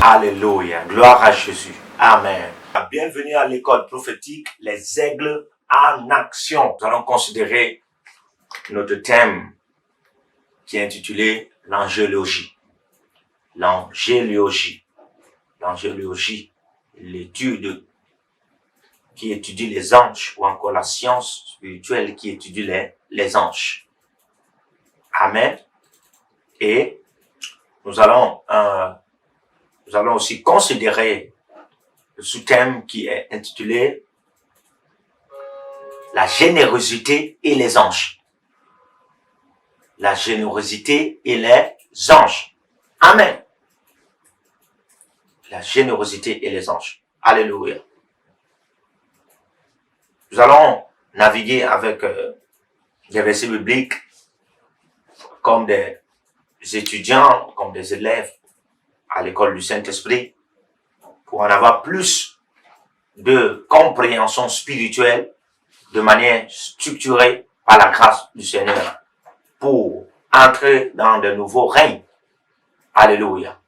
Alléluia. Gloire à Jésus. Amen. Bienvenue à l'école prophétique Les Aigles en Action. Nous allons considérer notre thème qui est intitulé l'angéologie. L'angéologie. L'angéologie, l'étude qui étudie les anges ou encore la science spirituelle qui étudie les anges. Amen. Et nous allons aussi considérer le sous-thème qui est intitulé la générosité et les anges. La générosité et les anges. Amen. La générosité et les anges. Alléluia. Nous allons naviguer avec des versets bibliques comme des étudiants, comme des élèves à l'école du Saint-Esprit pour en avoir plus de compréhension spirituelle de manière structurée par la grâce du Seigneur pour entrer dans de nouveaux règnes. Alléluia.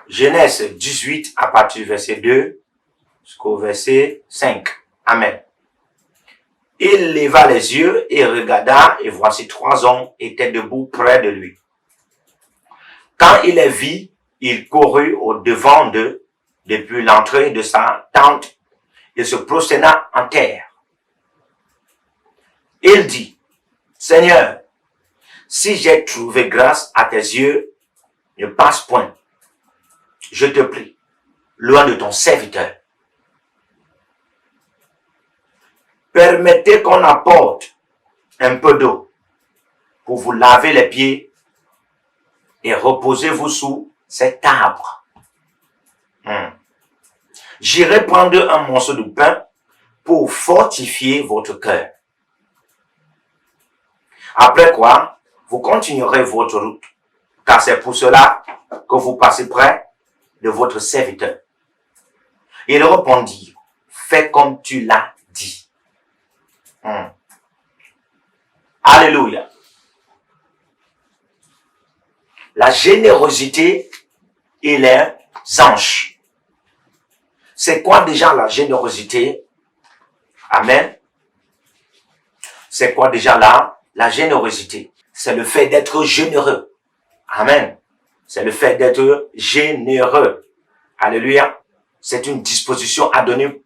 Genèse 18 à partir du verset 2 jusqu'au verset 5. Amen. Il leva les yeux et regarda, et voici 3 hommes étaient debout près de lui. Quand il les vit, il courut au devant d'eux depuis l'entrée de sa tente et se prosterna en terre. Il dit, Seigneur, si j'ai trouvé grâce à tes yeux, ne passe point. Je te prie, loin de ton serviteur. Permettez qu'on apporte un peu d'eau pour vous laver les pieds et reposez-vous sous cet arbre. J'irai prendre un morceau de pain pour fortifier votre cœur. Après quoi, vous continuerez votre route, car c'est pour cela que vous passez près de votre serviteur. Ils répondirent, fais comme tu l'as dit. Alléluia. La générosité et les anges. C'est quoi déjà la générosité? Amen. C'est quoi déjà la générosité? C'est le fait d'être généreux. Amen. C'est le fait d'être généreux. Alléluia. C'est une disposition à donner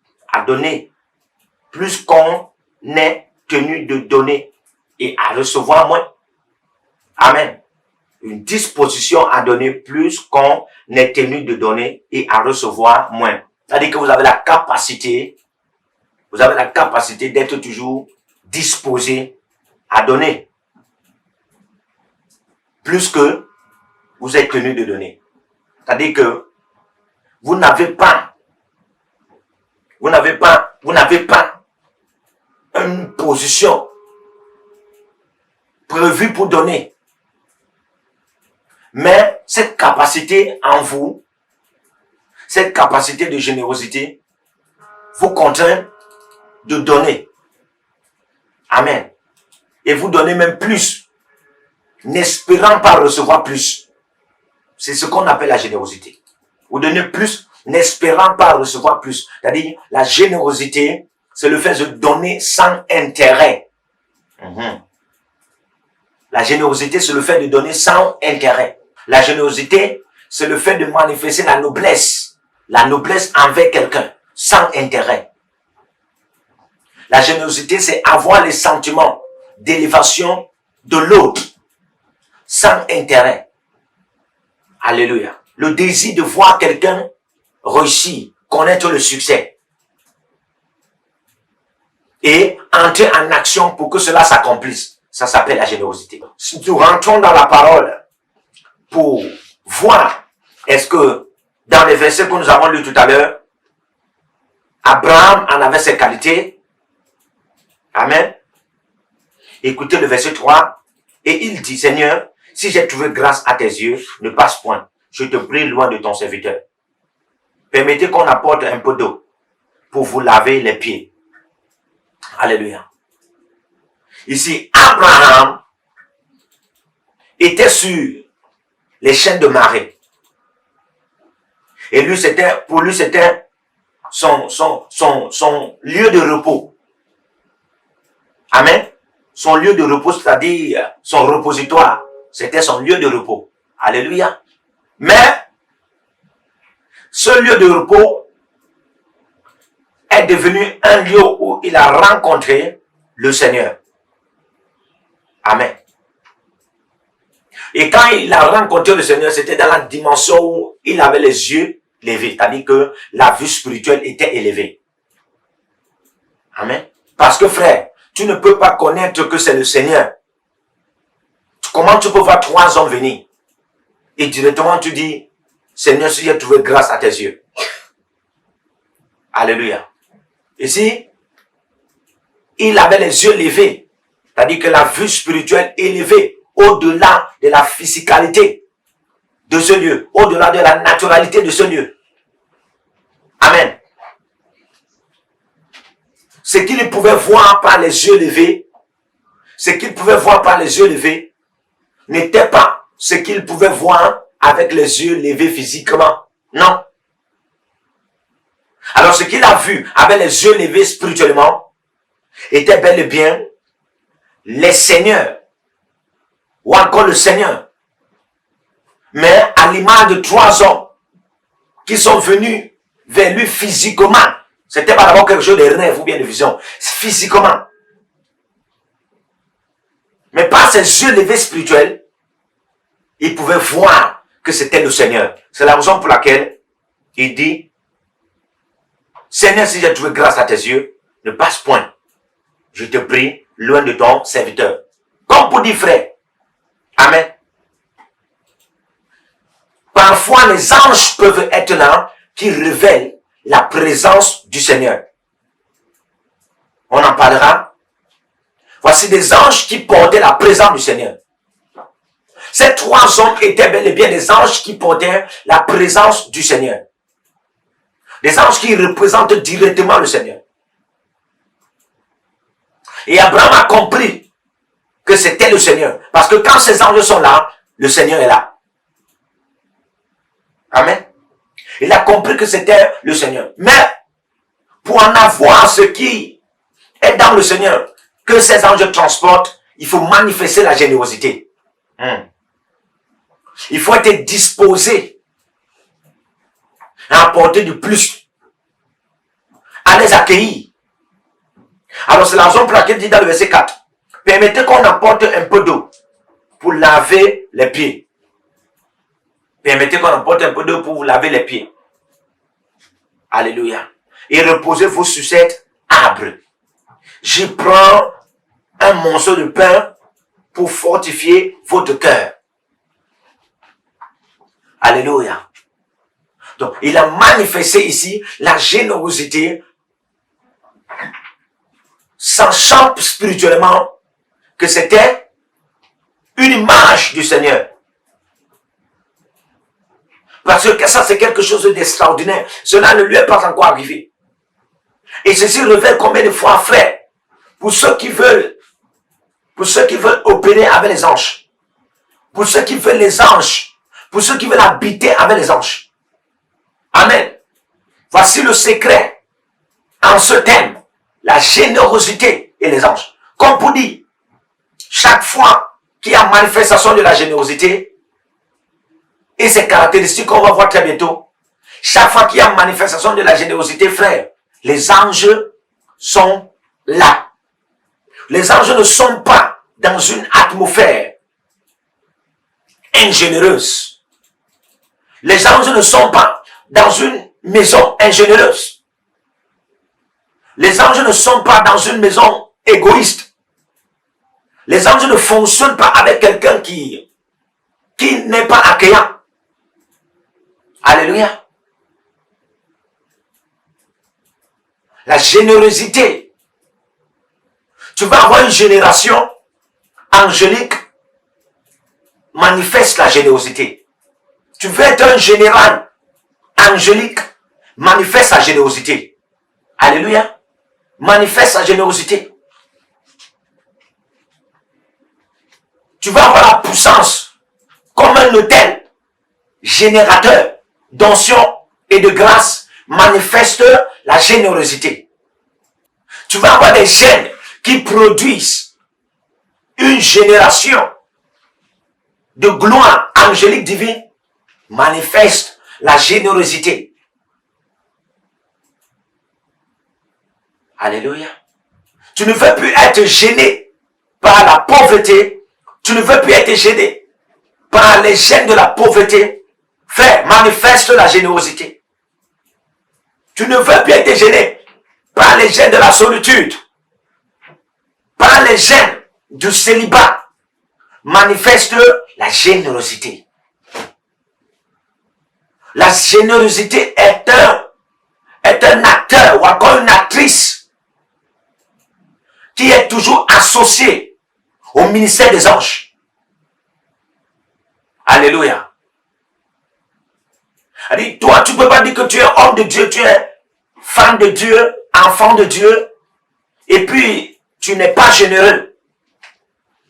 plus qu'on est tenu de donner et à recevoir moins. Amen. Une disposition à donner plus qu'on est tenu de donner et à recevoir moins. C'est-à-dire que vous avez la capacité d'être toujours disposé à donner plus que vous êtes tenu de donner. C'est-à-dire que vous n'avez pas une position prévue pour donner. Mais cette capacité en vous, cette capacité de générosité, vous contraint de donner. Amen. Et vous donnez même plus, n'espérant pas recevoir plus. C'est ce qu'on appelle la générosité. Vous donnez plus, n'espérant pas recevoir plus. C'est-à-dire, la générosité, c'est le fait de donner sans intérêt. La générosité, c'est le fait de donner sans intérêt. La générosité, c'est le fait de manifester la noblesse envers quelqu'un, sans intérêt. La générosité, c'est avoir les sentiments d'élévation de l'autre, sans intérêt. Alléluia. Le désir de voir quelqu'un réussir, connaître le succès. Et entrer en action pour que cela s'accomplisse. Ça s'appelle la générosité. Si nous rentrons dans la parole pour voir, est-ce que dans les versets que nous avons lus tout à l'heure, Abraham en avait ses qualités. Amen. Écoutez le verset 3. Et il dit, Seigneur, si j'ai trouvé grâce à tes yeux, ne passe point. Je te prie loin de ton serviteur. Permettez qu'on apporte un peu d'eau pour vous laver les pieds. Alléluia. Ici, Abraham était sur les chaînes de marée. Et lui, pour lui, c'était son lieu de repos. Amen. Son lieu de repos, c'est-à-dire son repositoire. C'était son lieu de repos. Alléluia. Mais, ce lieu de repos est devenu un lieu où il a rencontré le Seigneur. Amen. Et quand il a rencontré le Seigneur, c'était dans la dimension où il avait les yeux levés. C'est-à-dire que la vue spirituelle était élevée. Amen. Parce que frère, tu ne peux pas connaître que c'est le Seigneur. Comment tu peux voir 3 hommes venir et directement tu dis, Seigneur, si j'ai trouvé grâce à tes yeux. Alléluia. Ici, il avait les yeux levés. C'est-à-dire que la vue spirituelle élevée au-delà de la physicalité de ce lieu, au-delà de la naturalité de ce lieu. Amen. Ce qu'il pouvait voir par les yeux levés, ce qu'il pouvait voir par les yeux levés, n'était pas ce qu'il pouvait voir avec les yeux levés physiquement. Non. Alors ce qu'il a vu avec les yeux levés spirituellement était bel et bien les seigneurs ou encore le Seigneur. Mais à l'image de 3 hommes qui sont venus vers lui physiquement. C'était pas d'abord quelque chose de rêve ou bien de vision. Physiquement. Mais par ses yeux levés spirituels, il pouvait voir que c'était le Seigneur. C'est la raison pour laquelle il dit, Seigneur, si j'ai trouvé grâce à tes yeux, ne passe point. Je te prie, loin de ton serviteur. Comme pour dire frère. Amen. Parfois, les anges peuvent être là qui révèlent la présence du Seigneur. On en parlera. Voici des anges qui portaient la présence du Seigneur. Ces 3 hommes étaient bel et bien des anges qui portaient la présence du Seigneur. Des anges qui représentent directement le Seigneur. Et Abraham a compris que c'était le Seigneur. Parce que quand ces anges sont là, le Seigneur est là. Amen. Il a compris que c'était le Seigneur. Mais, pour en avoir ce qui est dans le Seigneur, que ces anges transportent, il faut manifester la générosité. Il faut être disposé à apporter du plus, à les accueillir. Alors c'est la raison pour laquelle il dit dans le verset 4, permettez qu'on apporte un peu d'eau pour laver les pieds. Permettez qu'on apporte un peu d'eau pour vous laver les pieds. Alléluia. Et reposez-vous sur cet arbre. J'y prends un morceau de pain pour fortifier votre cœur. Alléluia. Donc, il a manifesté ici la générosité, sachant spirituellement que c'était une image du Seigneur. Parce que ça, c'est quelque chose d'extraordinaire. Cela ne lui est pas encore arrivé. Et ceci révèle combien de fois, frère, pour ceux qui veulent opérer avec les anges, pour ceux qui veulent les anges, pour ceux qui veulent habiter avec les anges. Amen. Voici le secret en ce thème, la générosité et les anges. Comme pour dire, chaque fois qu'il y a manifestation de la générosité, et ces caractéristiques qu'on va voir très bientôt, chaque fois qu'il y a manifestation de la générosité, frère, les anges sont là. Les anges ne sont pas dans une atmosphère ingénéreuse. Les anges ne sont pas dans une maison ingénéreuse. Les anges ne sont pas dans une maison égoïste. Les anges ne fonctionnent pas avec quelqu'un qui n'est pas accueillant. Alléluia. La générosité. Tu vas avoir une génération angélique, manifeste la générosité. Tu veux être un général angélique, manifeste la générosité. Alléluia. Manifeste la générosité. Tu vas avoir la puissance comme un autel générateur d'onction et de grâce manifestent la générosité. Tu vas avoir des gènes qui produisent une génération de gloire angélique divine, manifeste la générosité. Alléluia. Tu ne veux plus être gêné par la pauvreté. Tu ne veux plus être gêné par les gènes de la pauvreté. Frère, manifeste la générosité. Tu ne veux plus être gêné par les gènes de la solitude, par les gènes du célibat. Manifeste la générosité. La générosité est un acteur ou encore une actrice qui est toujours associée au ministère des anges. Alléluia. Toi, tu ne peux pas dire que tu es homme de Dieu, tu es femme de Dieu, enfant de Dieu, et puis tu n'es pas généreux.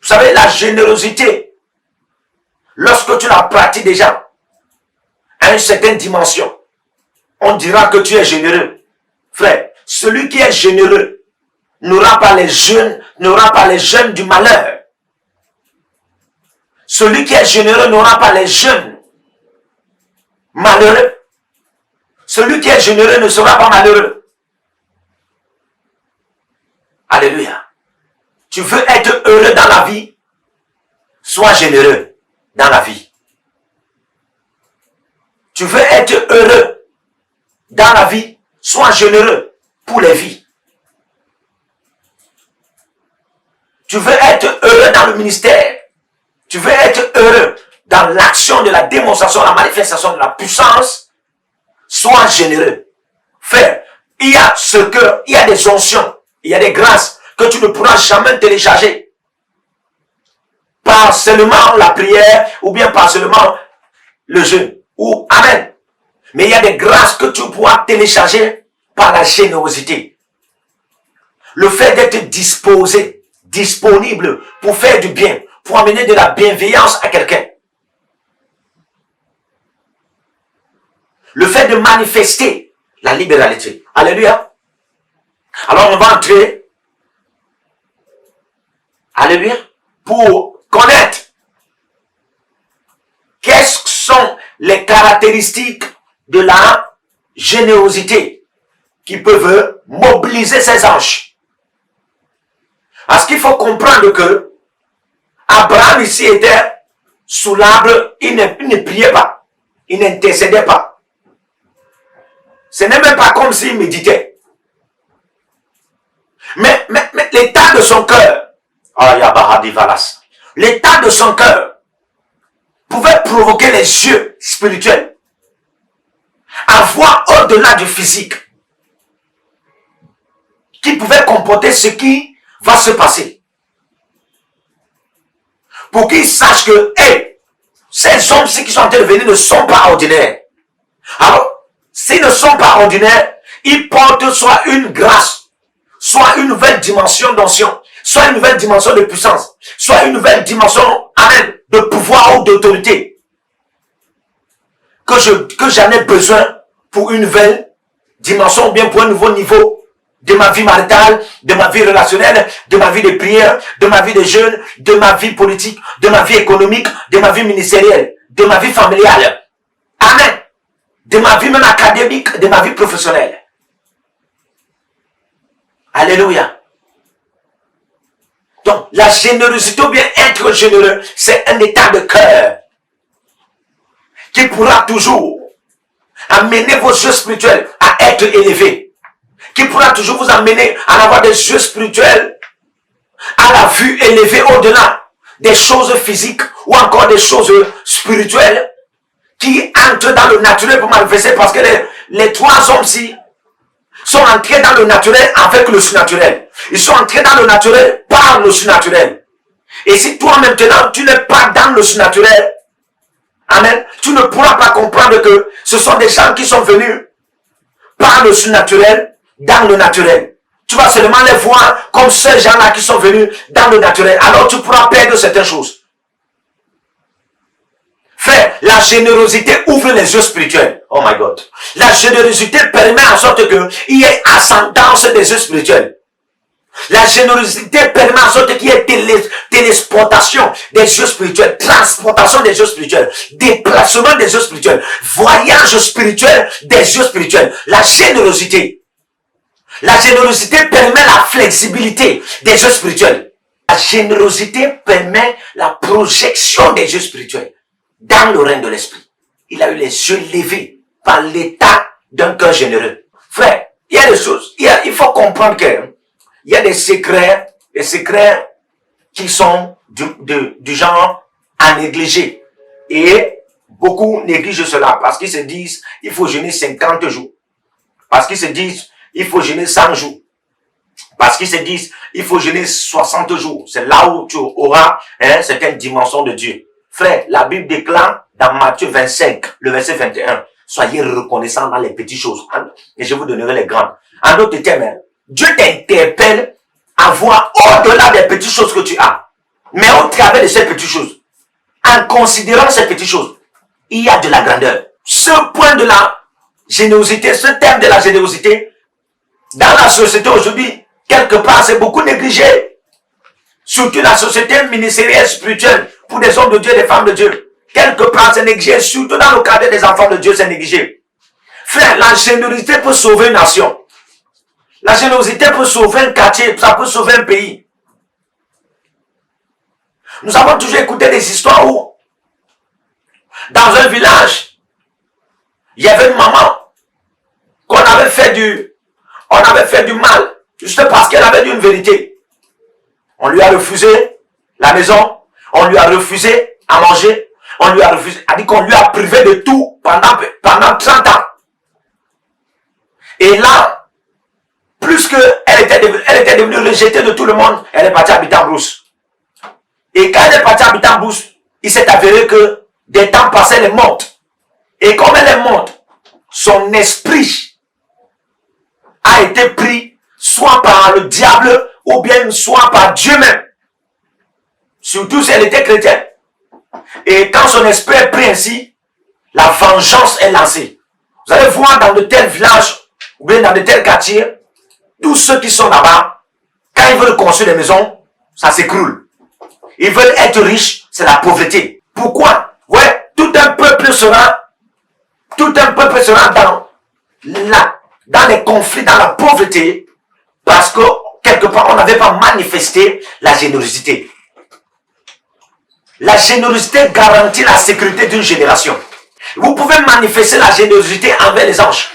Vous savez, la générosité, lorsque tu la pratiques déjà à une certaine dimension, on dira que tu es généreux. Frère, celui qui est généreux n'aura pas les jeunes du malheur. Celui qui est généreux n'aura pas les jeunes malheureux. Celui qui est généreux ne sera pas malheureux. Alléluia. Tu veux être heureux dans la vie? Sois généreux dans la vie. Tu veux être heureux dans la vie? Sois généreux pour les vies. Tu veux être heureux dans le ministère? Tu veux être heureux dans l'action de la démonstration, la manifestation de la puissance? Sois généreux. Frère, il y a des onctions, il y a des grâces que tu ne pourras jamais télécharger par seulement la prière ou bien par seulement le jeûne. Ou amen. Mais il y a des grâces que tu pourras télécharger par la générosité. Le fait d'être disposé, disponible pour faire du bien, pour amener de la bienveillance à quelqu'un. Le fait de manifester la libéralité. Alléluia. Alors on va entrer, alléluia, pour connaître quelles sont les caractéristiques de la générosité qui peuvent mobiliser ces anges. Parce qu'il faut comprendre que Abraham ici était sous l'arbre, il ne priait pas, il n'intercédait pas. Ce n'est même pas comme s'il méditait. Mais l'état de son cœur, l'état de son cœur pouvait provoquer les yeux spirituels à voir au-delà du physique, qui pouvait comporter ce qui va se passer. Pour qu'ils sachent que, ces hommes-ci qui sont en train de venir ne sont pas ordinaires. Alors, s'ils ne sont pas ordinaires, ils portent soit une grâce, soit une nouvelle dimension d'onction, soit une nouvelle dimension de puissance, soit une nouvelle dimension, amen, de pouvoir ou d'autorité, que j'en ai besoin pour une nouvelle dimension, ou bien pour un nouveau niveau de ma vie maritale, de ma vie relationnelle, de ma vie de prière, de ma vie de jeûne, de ma vie politique, de ma vie économique, de ma vie ministérielle, de ma vie familiale. Amen. De ma vie même académique, de ma vie professionnelle. Alléluia. Donc, la générosité ou bien être généreux, c'est un état de cœur qui pourra toujours amener vos yeux spirituels à être élevés, qui pourra toujours vous amener à avoir des yeux spirituels à la vue élevée au-delà des choses physiques ou encore des choses spirituelles qui entrent dans le naturel pour manifester, parce que les trois hommes-ci sont entrés dans le naturel avec le surnaturel. Ils sont entrés dans le naturel par le surnaturel. Et si toi maintenant tu n'es pas dans le surnaturel, amen, tu ne pourras pas comprendre que ce sont des gens qui sont venus par le surnaturel dans le naturel. Tu vas seulement les voir comme ces gens-là qui sont venus dans le naturel. Alors tu pourras perdre certaines choses. Frère, la générosité ouvre les yeux spirituels. Oh my God. La générosité permet en sorte qu'il y ait ascendance des yeux spirituels. La générosité permet en sorte qu'il y ait télésportation des yeux spirituels, transportation des yeux spirituels, déplacement des yeux spirituels, voyage spirituel des yeux spirituels. La générosité. La générosité permet la flexibilité des yeux spirituels. La générosité permet la projection des yeux spirituels dans le règne de l'esprit. Il a eu les yeux levés par l'état d'un cœur généreux. Frère, il y a des choses, il faut comprendre que il y a des secrets qui sont du genre à négliger. Et beaucoup négligent cela parce qu'ils se disent, il faut jeûner 50 jours. Parce qu'ils se disent, il faut jeûner 100 jours. Parce qu'ils se disent, il faut jeûner 60 jours. C'est là où tu auras certaines dimensions de Dieu. Frère, la Bible déclare dans Matthieu 25, le verset 21, soyez reconnaissants dans les petites choses. Et je vous donnerai les grandes. En d'autres termes, Dieu t'interpelle à voir au-delà des petites choses que tu as. Mais au travers de ces petites choses, en considérant ces petites choses, il y a de la grandeur. Ce point de la générosité, ce thème de la générosité, dans la société aujourd'hui, quelque part, c'est beaucoup négligé. Surtout la société ministérielle spirituelle, pour des hommes de Dieu, des femmes de Dieu. Quelque part, c'est négligé. Surtout dans le cadre des enfants de Dieu, c'est négligé. Frère, la générosité peut sauver une nation. La générosité peut sauver un quartier, ça peut sauver un pays. Nous avons toujours écouté des histoires où, dans un village, il y avait une maman qu'on avait fait du mal, juste parce qu'elle avait dit une vérité. On lui a refusé la maison, on lui a refusé à manger, on lui a refusé, a dit qu'on lui a privé de tout pendant 30 ans. Et là, plus qu'elle était devenue rejetée de tout le monde, elle est partie habiter en brousse. Et quand elle est partie habiter en brousse, il s'est avéré que des temps passés, elle est morte. Et comme elle est morte, son esprit a été pris soit par le diable ou bien soit par Dieu même. Surtout si elle était chrétienne. Et quand son esprit est pris ainsi, la vengeance est lancée. Vous allez voir dans de tels villages ou bien dans de tels quartiers, tous ceux qui sont là-bas, quand ils veulent construire des maisons, ça s'écroule. Ils veulent être riches, c'est la pauvreté. Pourquoi? Ouais, tout un peuple sera dans les conflits, dans la pauvreté, parce que quelque part, on n'avait pas manifesté la générosité. La générosité garantit la sécurité d'une génération. Vous pouvez manifester la générosité envers les anges.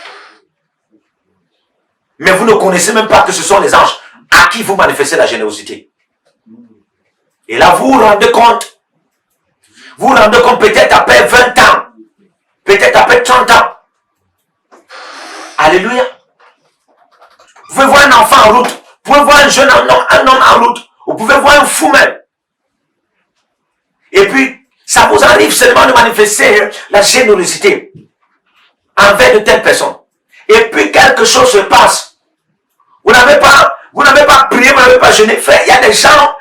Mais vous ne connaissez même pas que ce sont les anges à qui vous manifestez la générosité. Et là, vous vous rendez compte peut-être après 20 ans, peut-être après 30 ans. Alléluia. Vous pouvez voir un enfant en route, vous pouvez voir un homme en route, vous pouvez voir un fou même. Et puis, ça vous arrive seulement de manifester la générosité envers de telles personnes. Et puis quelque chose se passe. Vous n'avez pas prié, vous n'avez pas jeûné. Frère, il y a des gens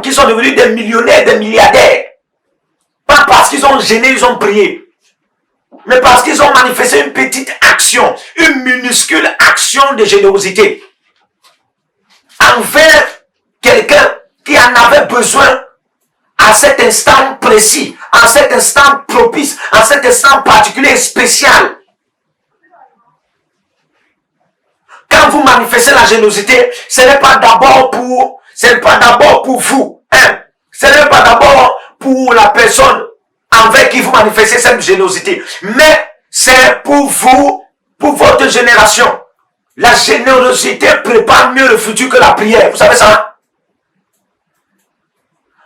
qui sont devenus des millionnaires, des milliardaires. Pas parce qu'ils ont jeûné, ils ont prié. Mais parce qu'ils ont manifesté une petite action, une minuscule action de générosité. Envers quelqu'un qui en avait besoin à cet instant précis, à cet instant propice, à cet instant particulier et spécial. Quand vous manifestez la générosité, ce n'est pas d'abord pour vous. Ce n'est pas d'abord pour la personne envers qui vous manifestez cette générosité. Mais c'est pour vous, pour votre génération. La générosité prépare mieux le futur que la prière. Vous savez ça?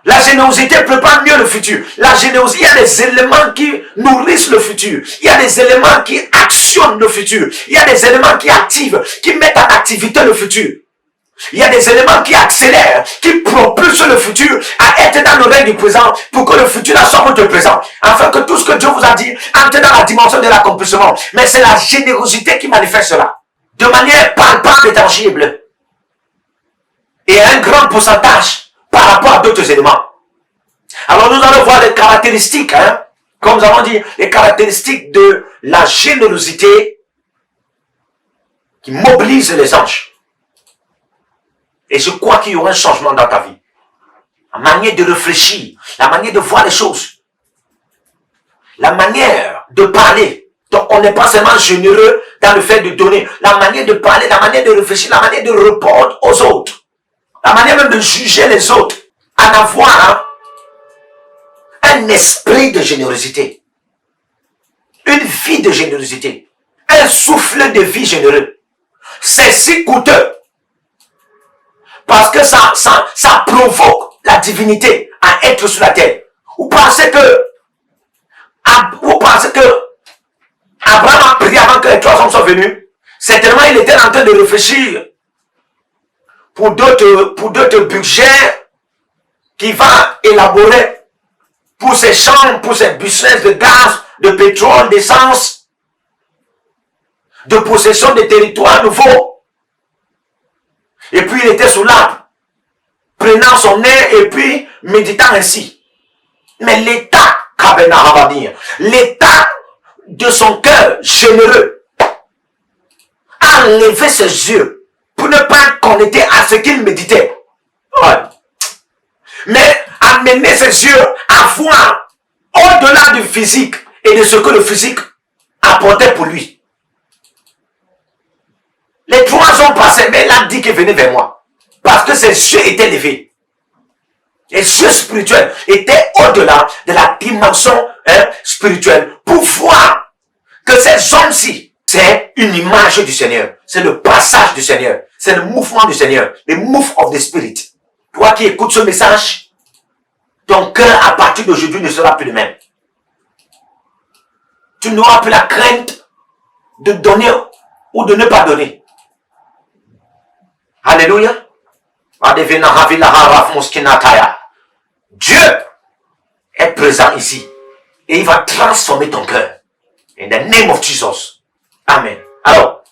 La générosité prépare mieux le futur. La générosité, il y a des éléments qui nourrissent le futur. Il y a des éléments qui actionnent le futur. Il y a des éléments qui activent, qui mettent en activité le futur. Il y a des éléments qui accélèrent, qui propulsent le futur à être dans le règne du présent pour que le futur soit votre présent. Afin que tout ce que Dieu vous a dit entre dans la dimension de l'accomplissement. Mais c'est la générosité qui manifeste cela. De manière palpable et tangible. Et à un grand pourcentage par rapport à d'autres éléments. Alors nous allons voir les caractéristiques comme nous avons dit, les caractéristiques de la générosité qui mobilise les anges. Et je crois qu'il y aura un changement dans ta vie. La manière de réfléchir, la manière de voir les choses, la manière de parler. Donc on n'est pas seulement généreux dans le fait de donner. La manière de parler, la manière de réfléchir, la manière de répondre aux autres. La manière même de juger les autres. En avoir un esprit de générosité. Une vie de générosité. Un souffle de vie généreux. C'est si coûteux. Parce que ça provoque la divinité à être sur la terre. Vous pensez que Abraham a prié avant que les 3 hommes soient venus? Certainement, il était en train de réfléchir pour d'autres budgets qu'il va élaborer pour ses champs, pour ses business de gaz, de pétrole, d'essence, de possession de territoires nouveaux. Et puis il était sous l'arbre, prenant son air et puis méditant ainsi. Mais l'état, l'état de son cœur généreux a levé ses yeux pour ne pas connecter à ce qu'il méditait. Ouais. Mais amener ses yeux à voir au-delà du physique et de ce que le physique apportait pour lui. Les 3 hommes passaient, mais il a dit qu'il venait vers moi. Parce que ses yeux étaient levés. Les yeux spirituels étaient au-delà de la dimension spirituelle pour voir que ces hommes-ci, c'est une image du Seigneur. C'est le passage du Seigneur. C'est le mouvement du Seigneur. Le move of the Spirit. Toi qui écoutes ce message, ton cœur à partir d'aujourd'hui ne sera plus le même. Tu n'auras plus la crainte de donner ou de ne pas donner. Alléluia. Dieu est présent ici. Et il va transformer ton cœur. In the name of Jesus. Amen. Alors,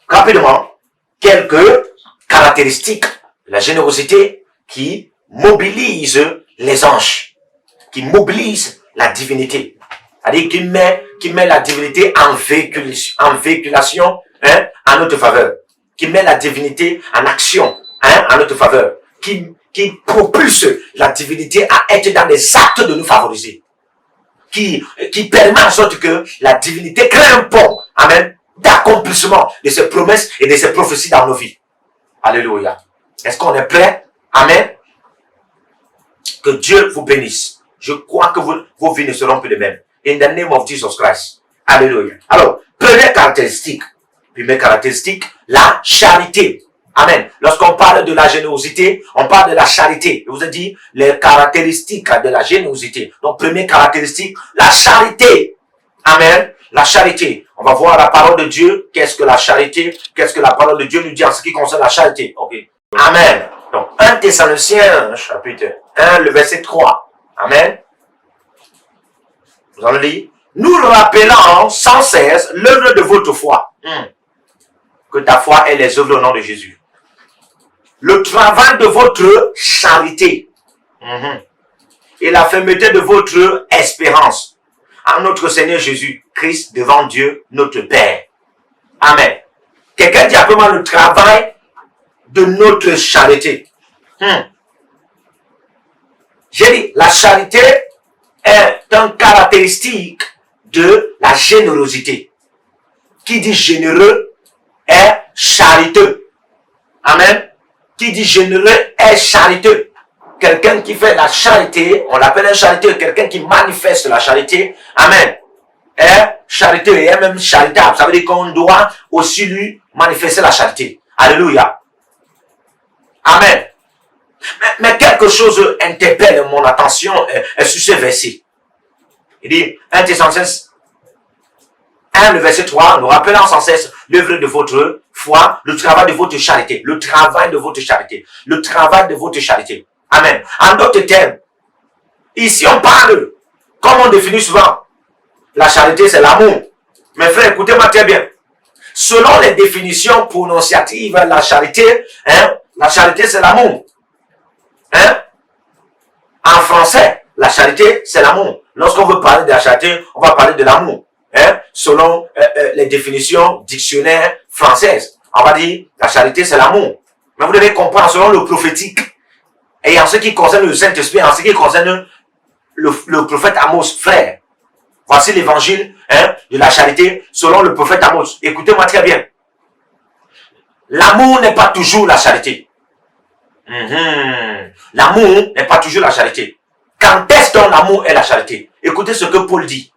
rapidement, quelques caractéristiques de la générosité qui mobilise les anges. Qui mobilise la divinité. C'est-à-dire qui met la divinité en véhiculation en notre faveur. Qui met la divinité en action en notre faveur. Qui propulse la divinité à être dans les actes de nous favoriser. Qui permet en sorte que la divinité crée un pont, amen, d'accomplissement de ses promesses et de ses prophéties dans nos vies. Alléluia. Est-ce qu'on est prêt? Amen. Que Dieu vous bénisse. Je crois que vos vies ne seront plus les mêmes. In the name of Jesus Christ. Alléluia. Alors, première caractéristique, la charité. Amen. Lorsqu'on parle de la générosité, on parle de la charité. Je vous ai dit les caractéristiques de la générosité. Donc, première caractéristique, la charité. Amen. La charité. On va voir la parole de Dieu. Qu'est-ce que la charité? Qu'est-ce que la parole de Dieu nous dit en ce qui concerne la charité? Ok. Amen. Donc, 1 Thessaloniciens, chapitre 1, le verset 3. Amen. Vous allez lire. Nous rappelons sans cesse l'œuvre de votre foi. Que ta foi est les œuvres au nom de Jésus. Le travail de votre charité. Et la fermeté de votre espérance. En notre Seigneur Jésus-Christ devant Dieu, notre Père. Amen. Quelqu'un dit après-moi le travail de notre charité. J'ai dit, la charité est une caractéristique de la générosité. Qui dit généreux est chariteux. Amen. Qui dit généreux est chariteux. Quelqu'un qui fait la charité, on l'appelle un chariteux. Quelqu'un qui manifeste la charité, amen, est chariteux et est même charitable. Ça veut dire qu'on doit aussi lui manifester la charité. Alléluia. Amen. Mais quelque chose interpelle mon attention sur ce verset. Il dit, 1 Thessaloniciens 1, le verset 3, nous rappelant sans cesse l'œuvre de votre foi, le travail de votre charité. Le travail de votre charité. Le travail de votre charité. Amen. En d'autres termes, ici on parle, comme on définit souvent, la charité c'est l'amour. Mes frères, écoutez-moi très bien. Selon les définitions prononciatives, la charité c'est l'amour. En français, la charité c'est l'amour. lorsqu'on veut parler de la charité, on va parler de l'amour. Hein, selon les définitions dictionnaires françaises. On va dire, la charité, c'est l'amour. Mais vous devez comprendre, selon le prophétique, et en ce qui concerne le Saint-Esprit, en ce qui concerne le prophète Amos, frère. Voici l'évangile de la charité selon le prophète Amos. Écoutez-moi très bien. L'amour n'est pas toujours la charité. L'amour n'est pas toujours la charité. Quand est-ce que l'amour est la charité? Écoutez ce que Paul dit.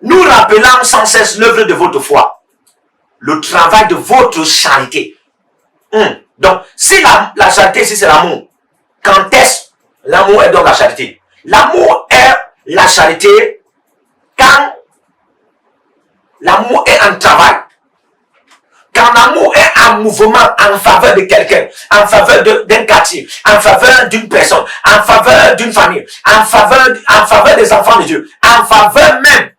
Nous rappelons sans cesse l'œuvre de votre foi, le travail de votre charité. Donc, si la charité, si c'est l'amour, quand est-ce l'amour est donc la charité? L'amour est la charité quand l'amour est en travail. Quand l'amour est en mouvement en faveur de quelqu'un, en faveur d'un quartier, en faveur d'une personne, en faveur d'une famille, en faveur des enfants de Dieu, en faveur même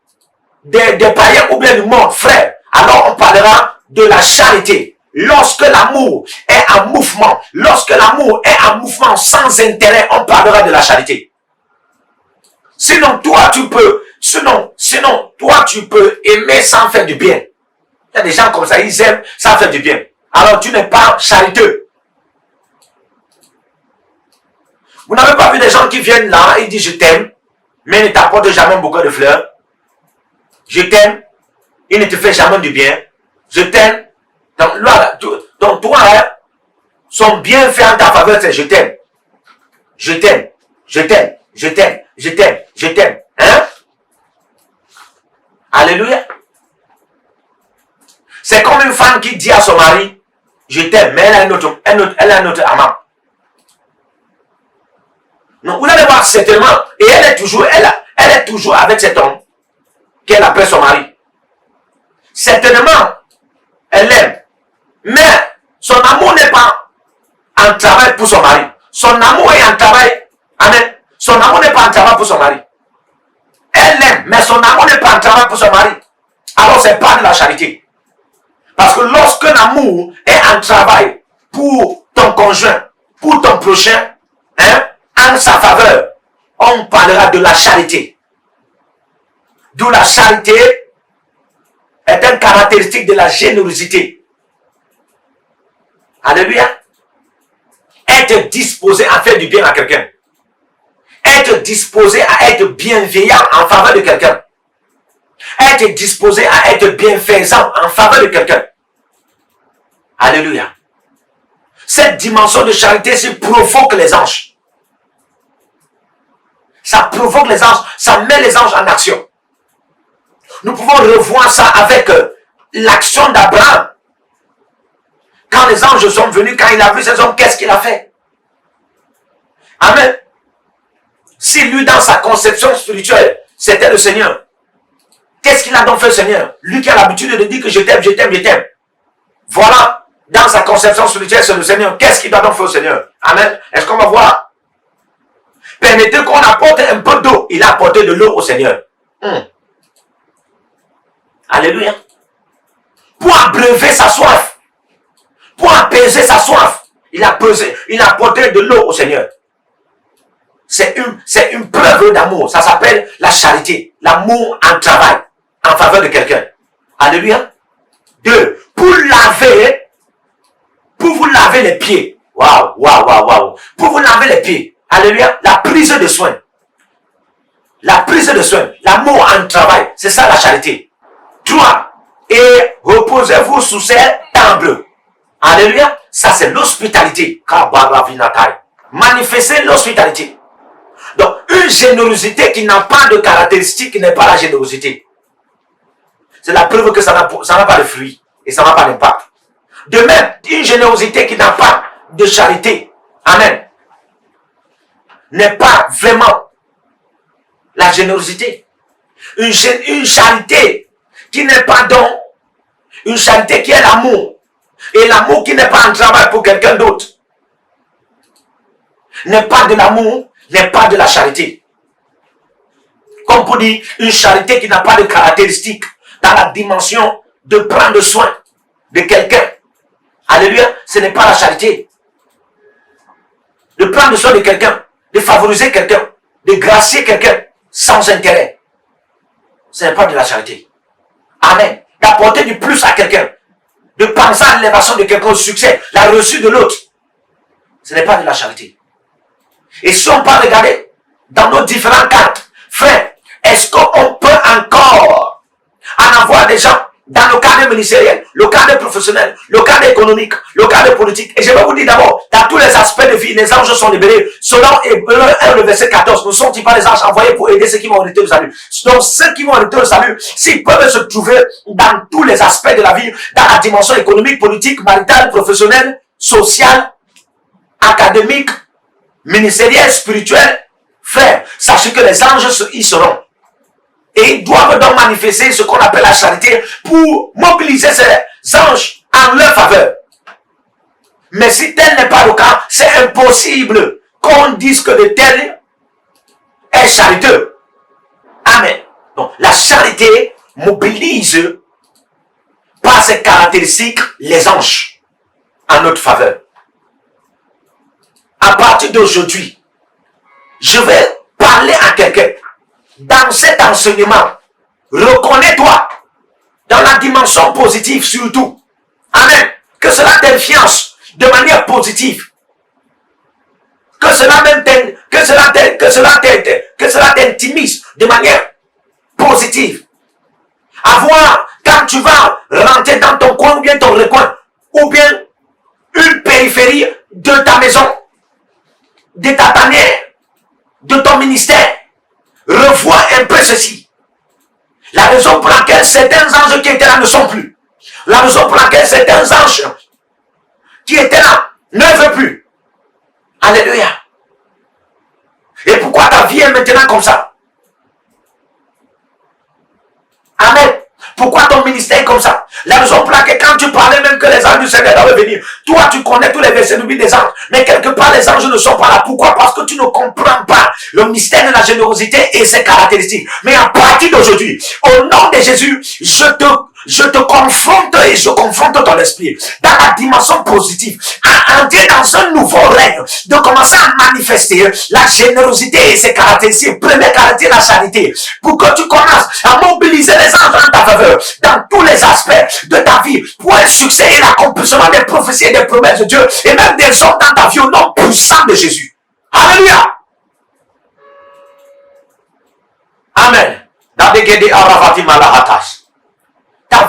des païens ou bien du monde, frère, alors on parlera de la charité. Lorsque l'amour est en mouvement, lorsque l'amour est en mouvement sans intérêt, on parlera de la charité. Sinon, toi, tu peux aimer sans faire du bien. Il y a des gens comme ça, ils aiment sans faire du bien. Alors, tu n'es pas chariteux. Vous n'avez pas vu des gens qui viennent là, ils disent je t'aime, mais ils ne t'apportent jamais beaucoup de fleurs. Je t'aime, il ne te fait jamais du bien. Je t'aime. Donc toi, son bienfait en ta faveur, c'est je t'aime. Je t'aime. Je t'aime. Je t'aime. Je t'aime. Je t'aime. Hein? Alléluia. C'est comme une femme qui dit à son mari, je t'aime, mais elle a un autre amant. Donc vous allez voir certainement, et elle est toujours avec cet homme qu'elle appelle son mari. Certainement, elle l'aime. Mais son amour n'est pas en travail pour son mari. Son amour est en travail. Amen. Son amour n'est pas en travail pour son mari. Elle l'aime, mais son amour n'est pas en travail pour son mari. Alors c'est pas de la charité. Parce que lorsque l'amour est en travail pour ton conjoint, pour ton prochain, en sa faveur, on parlera de la charité. D'où la charité est une caractéristique de la générosité. Alléluia. Être disposé à faire du bien à quelqu'un. Être disposé à être bienveillant en faveur de quelqu'un. Être disposé à être bienfaisant en faveur de quelqu'un. Alléluia. Cette dimension de charité, ça provoque les anges. Ça provoque les anges. Ça met les anges en action. Nous pouvons revoir ça avec l'action d'Abraham. Quand les anges sont venus, quand il a vu ces hommes, qu'est-ce qu'il a fait? Amen. Si lui, dans sa conception spirituelle, c'était le Seigneur, qu'est-ce qu'il a donc fait, le Seigneur? Lui qui a l'habitude de dire que je t'aime, je t'aime, je t'aime. Voilà, dans sa conception spirituelle, c'est le Seigneur. Qu'est-ce qu'il doit donc faire, le Seigneur? Amen. Est-ce qu'on va voir? Permettez qu'on apporte un peu d'eau. Il a apporté de l'eau au Seigneur. Alléluia. Pour abreuver sa soif. Pour apaiser sa soif. Il a apporté de l'eau au Seigneur. C'est une preuve d'amour. Ça s'appelle la charité. L'amour en travail. En faveur de quelqu'un. Alléluia. 2. Pour vous laver les pieds. Waouh. Pour vous laver les pieds. Alléluia. La prise de soin. La prise de soin. L'amour en travail. C'est ça la charité. 3. Et reposez-vous sous ces tables. Alléluia. Ça c'est l'hospitalité. Manifester l'hospitalité. Donc, une générosité qui n'a pas de caractéristiques n'est pas la générosité. C'est la preuve que ça n'a pas de fruit et ça n'a pas d'impact. De même, une générosité qui n'a pas de charité, amen, n'est pas vraiment la générosité. Une charité qui n'est pas don, une charité qui est l'amour, et l'amour qui n'est pas un travail pour quelqu'un d'autre, n'est pas de l'amour, n'est pas de la charité. Comme pour dire, une charité qui n'a pas de caractéristiques dans la dimension de prendre soin de quelqu'un. Alléluia, ce n'est pas la charité. De prendre soin de quelqu'un, de favoriser quelqu'un, de gracier quelqu'un sans intérêt. Ce n'est pas de la charité. Amen. D'apporter du plus à quelqu'un, de penser à l'élévation de quelqu'un, au succès, la reçue de l'autre. Ce n'est pas de la charité. Et si on peut regarder dans nos différents cadres, frère, est-ce qu'on peut encore en avoir des gens dans le cadre ministériel, le cadre professionnel, le cadre économique, le cadre politique? Et je vais vous dire d'abord, dans tous les aspects de vie, les anges sont libérés. Selon Hébreux 1, le verset 14, ne sont-ils pas les anges envoyés pour aider ceux qui vont hériter le salut? Donc ceux qui vont hériter le salut, s'ils peuvent se trouver dans tous les aspects de la vie, dans la dimension économique, politique, maritale, professionnelle, sociale, académique, ministérielle, spirituelle, frère, sachez que les anges y seront. Et ils doivent donc manifester ce qu'on appelle la charité pour mobiliser ces anges en leur faveur. Mais si tel n'est pas le cas, c'est impossible qu'on dise que le tel est chariteux. Amen. Donc, la charité mobilise par ses caractéristiques les anges en notre faveur. À partir d'aujourd'hui, je vais parler à quelqu'un. Dans cet enseignement, reconnais-toi dans la dimension positive surtout. Amen. Que cela t'influence de manière positive. Que cela t'intimise de manière positive. Avoir, quand tu vas rentrer dans ton coin ou bien ton recoin, ou bien une périphérie de ta maison, de ta tanière, de ton ministère, revois un peu ceci. La raison pour laquelle certains anges qui étaient là ne sont plus. La raison pour laquelle certains anges qui étaient là ne veulent plus. Alléluia. Et pourquoi ta vie est maintenant comme ça? Amen. Pourquoi ton ministère est comme ça? La raison pour laquelle quand tu parlais même que les anges du Seigneur doivent venir, toi tu connais tous les versets de des anges, mais quelque part les anges ne sont pas là. Pourquoi? Parce que tu ne comprends pas le mystère de la générosité et ses caractéristiques. Mais à partir d'aujourd'hui, au nom de Jésus, je te confronte et je confronte ton esprit dans la dimension positive, à entrer dans un nouveau règne, de commencer à manifester la générosité et ses caractéristiques. Première caractéristique, la charité, pour que tu commences à mobiliser les anges en ta faveur dans tous les aspects de ta vie pour un succès et l'accomplissement des prophéties et des promesses de Dieu et même des hommes dans ta vie au nom puissant de Jésus. Alléluia. Amen. Ta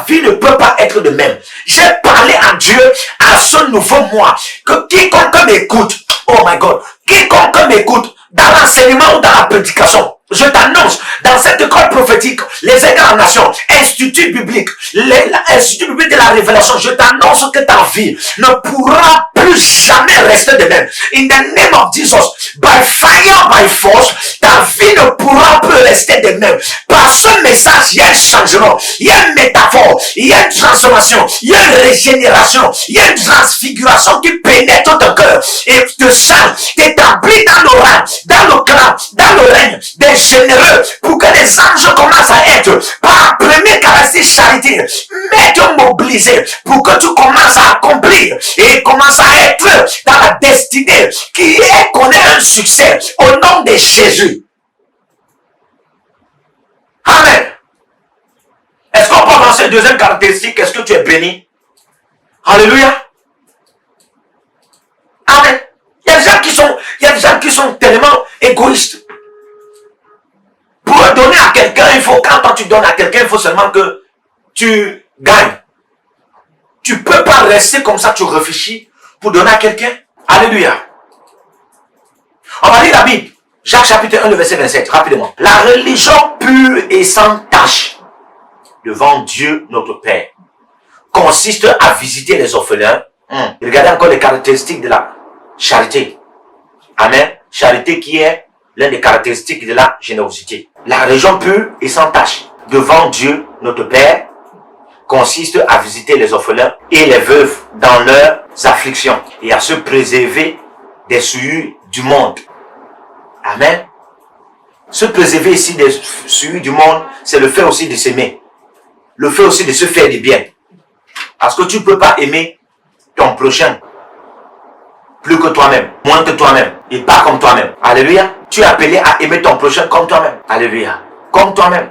vie ne peut pas être de même. J'ai parlé à Dieu à ce nouveau moi. Que quiconque m'écoute, oh my God, quiconque m'écoute dans l'enseignement ou dans la prédication, je t'annonce, dans cette école prophétique, les incarnations, institut biblique, l'institut biblique de la révélation, je t'annonce que ta vie ne pourra plus jamais rester de même. In the name of Jesus, by fire, by force, ta vie ne pourra plus rester de même. Par ce message, il y a un changement, il y a une métaphore, il y a une transformation, il y a une régénération, il y a une transfiguration qui pénètre ton cœur et te change, t'établit dans le rang, dans le clan, dans le règne des généreux, pour que les anges commencent à être, par la première caractéristique charité, mais te mobiliser pour que tu commences à accomplir et commences à être dans la destinée qui est connaît un succès au nom de Jésus. Amen. Est-ce qu'on peut avancer deuxième caractéristique? Est-ce que tu es béni? Alléluia. Amen. Il y a des gens qui sont tellement égoïstes. Pour donner à quelqu'un, quand tu donnes à quelqu'un, il faut seulement que tu gagnes. Tu ne peux pas rester comme ça, tu réfléchis pour donner à quelqu'un. Alléluia. On va lire la Bible. Jacques chapitre 1, le verset 27, rapidement. La religion pure et sans tache devant Dieu notre Père consiste à visiter les orphelins. Regardez encore les caractéristiques de la charité. Amen. Charité qui est l'une des caractéristiques de la générosité. La religion pure et sans tache devant Dieu notre Père consiste à visiter les orphelins et les veuves dans leurs afflictions et à se préserver des souillures du monde. Amen. Se préserver ici des souillures du monde, c'est le fait aussi de s'aimer. Le fait aussi de se faire du bien. Parce que tu ne peux pas aimer ton prochain plus que toi-même, moins que toi-même, et pas comme toi-même. Alléluia. Tu es appelé à aimer ton prochain comme toi-même. Alléluia. Comme toi-même.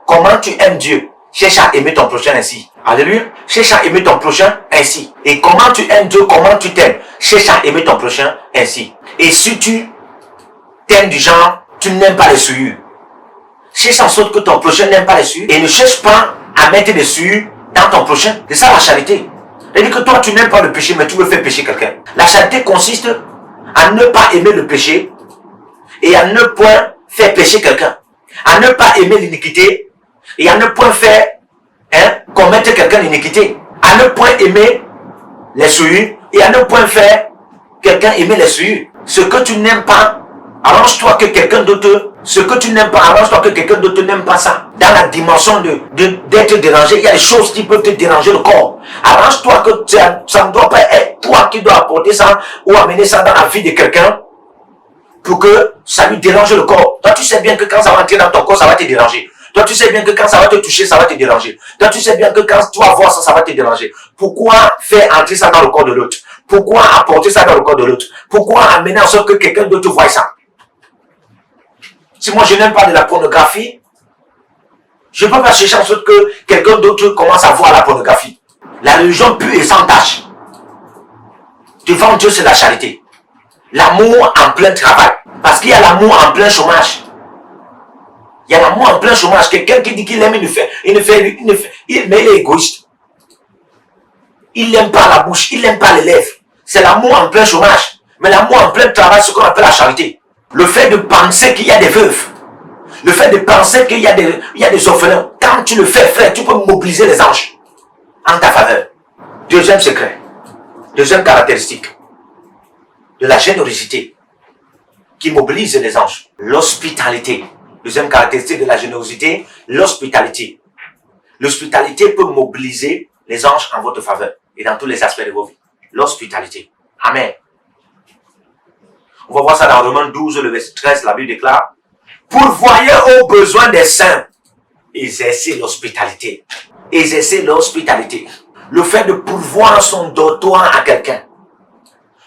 Comment tu aimes Dieu? Cherche à aimer ton prochain ainsi. Alléluia. Cherche à aimer ton prochain ainsi. Et comment tu aimes Dieu, comment tu t'aimes? Cherche à aimer ton prochain ainsi. Et si tu t'aimes du genre, tu n'aimes pas les souillures. Cherche en sorte que ton prochain n'aime pas les souillures. Et ne cherche pas à mettre des souillures dans ton prochain. C'est ça la charité. C'est-à-dire que toi, tu n'aimes pas le péché, mais tu veux faire pécher quelqu'un. La charité consiste à ne pas aimer le péché et à ne point faire pécher quelqu'un. À ne pas aimer l'iniquité et à ne point faire commettre quelqu'un l'iniquité. À ne point aimer les souillures et à ne point faire quelqu'un aimer les souillures. Ce que tu n'aimes pas, arrange-toi que quelqu'un d'autre. Ce que tu n'aimes pas, arrange-toi que quelqu'un d'autre n'aime pas ça. Dans la dimension d'être dérangé, il y a des choses qui peuvent te déranger le corps. Arrange-toi que ça ne doit pas être toi qui dois apporter ça ou amener ça dans la vie de quelqu'un pour que ça lui dérange le corps. Toi, tu sais bien que quand ça va entrer dans ton corps, ça va te déranger. Toi, tu sais bien que quand ça va te toucher, ça va te déranger. Toi, tu sais bien que quand tu vas voir ça, ça va te déranger. Pourquoi faire entrer ça dans le corps de l'autre? Pourquoi apporter ça dans le corps de l'autre? Pourquoi amener en sorte que quelqu'un d'autre voie ça? Si moi je n'aime pas de la pornographie, je ne peux pas chercher en sorte que quelqu'un d'autre commence à voir la pornographie. La religion pure et sans tâche. Devant Dieu, c'est la charité. L'amour en plein travail. Parce qu'il y a l'amour en plein chômage. Il y a l'amour en plein chômage. Quelqu'un qui dit qu'il aime, mais il est égoïste. Il n'aime pas la bouche, il n'aime pas les lèvres. C'est l'amour en plein chômage. Mais l'amour en plein travail, c'est ce qu'on appelle la charité. Le fait de penser qu'il y a des veuves. Le fait de penser qu'il y a des orphelins. Quand tu le fais, frère, tu peux mobiliser les anges en ta faveur. Deuxième secret. Deuxième caractéristique de la générosité qui mobilise les anges. L'hospitalité. Deuxième caractéristique de la générosité, l'hospitalité. L'hospitalité peut mobiliser les anges en votre faveur et dans tous les aspects de vos vies. L'hospitalité. Amen. On va voir ça dans Romains 12, le verset 13, la Bible déclare: pourvoyez aux besoins des saints, exercez l'hospitalité. Exercez l'hospitalité. Le fait de pourvoir son dortoir à quelqu'un.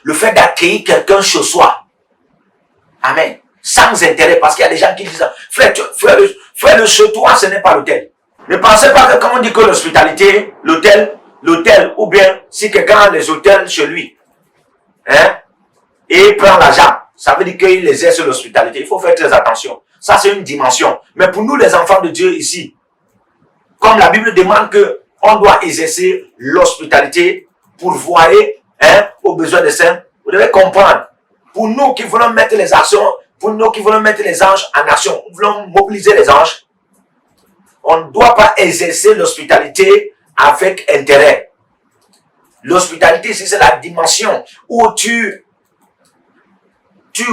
Le fait d'accueillir quelqu'un chez soi. Amen. Sans intérêt, parce qu'il y a des gens qui disent: frère, le chez toi, ce n'est pas l'hôtel. Ne pensez pas que quand on dit que l'hospitalité, l'hôtel, ou bien si quelqu'un a les hôtels chez lui, et il prend l'argent, ça veut dire qu'il exerce l'hospitalité. Il faut faire très attention. Ça, c'est une dimension. Mais pour nous, les enfants de Dieu ici, comme la Bible demande que on doit exercer l'hospitalité pour voir aux besoins des saints, vous devez comprendre. Pour nous qui voulons mettre les actions, pour nous qui voulons mettre les anges en action, nous voulons mobiliser les anges, on ne doit pas exercer l'hospitalité avec intérêt. L'hospitalité, c'est la dimension où tu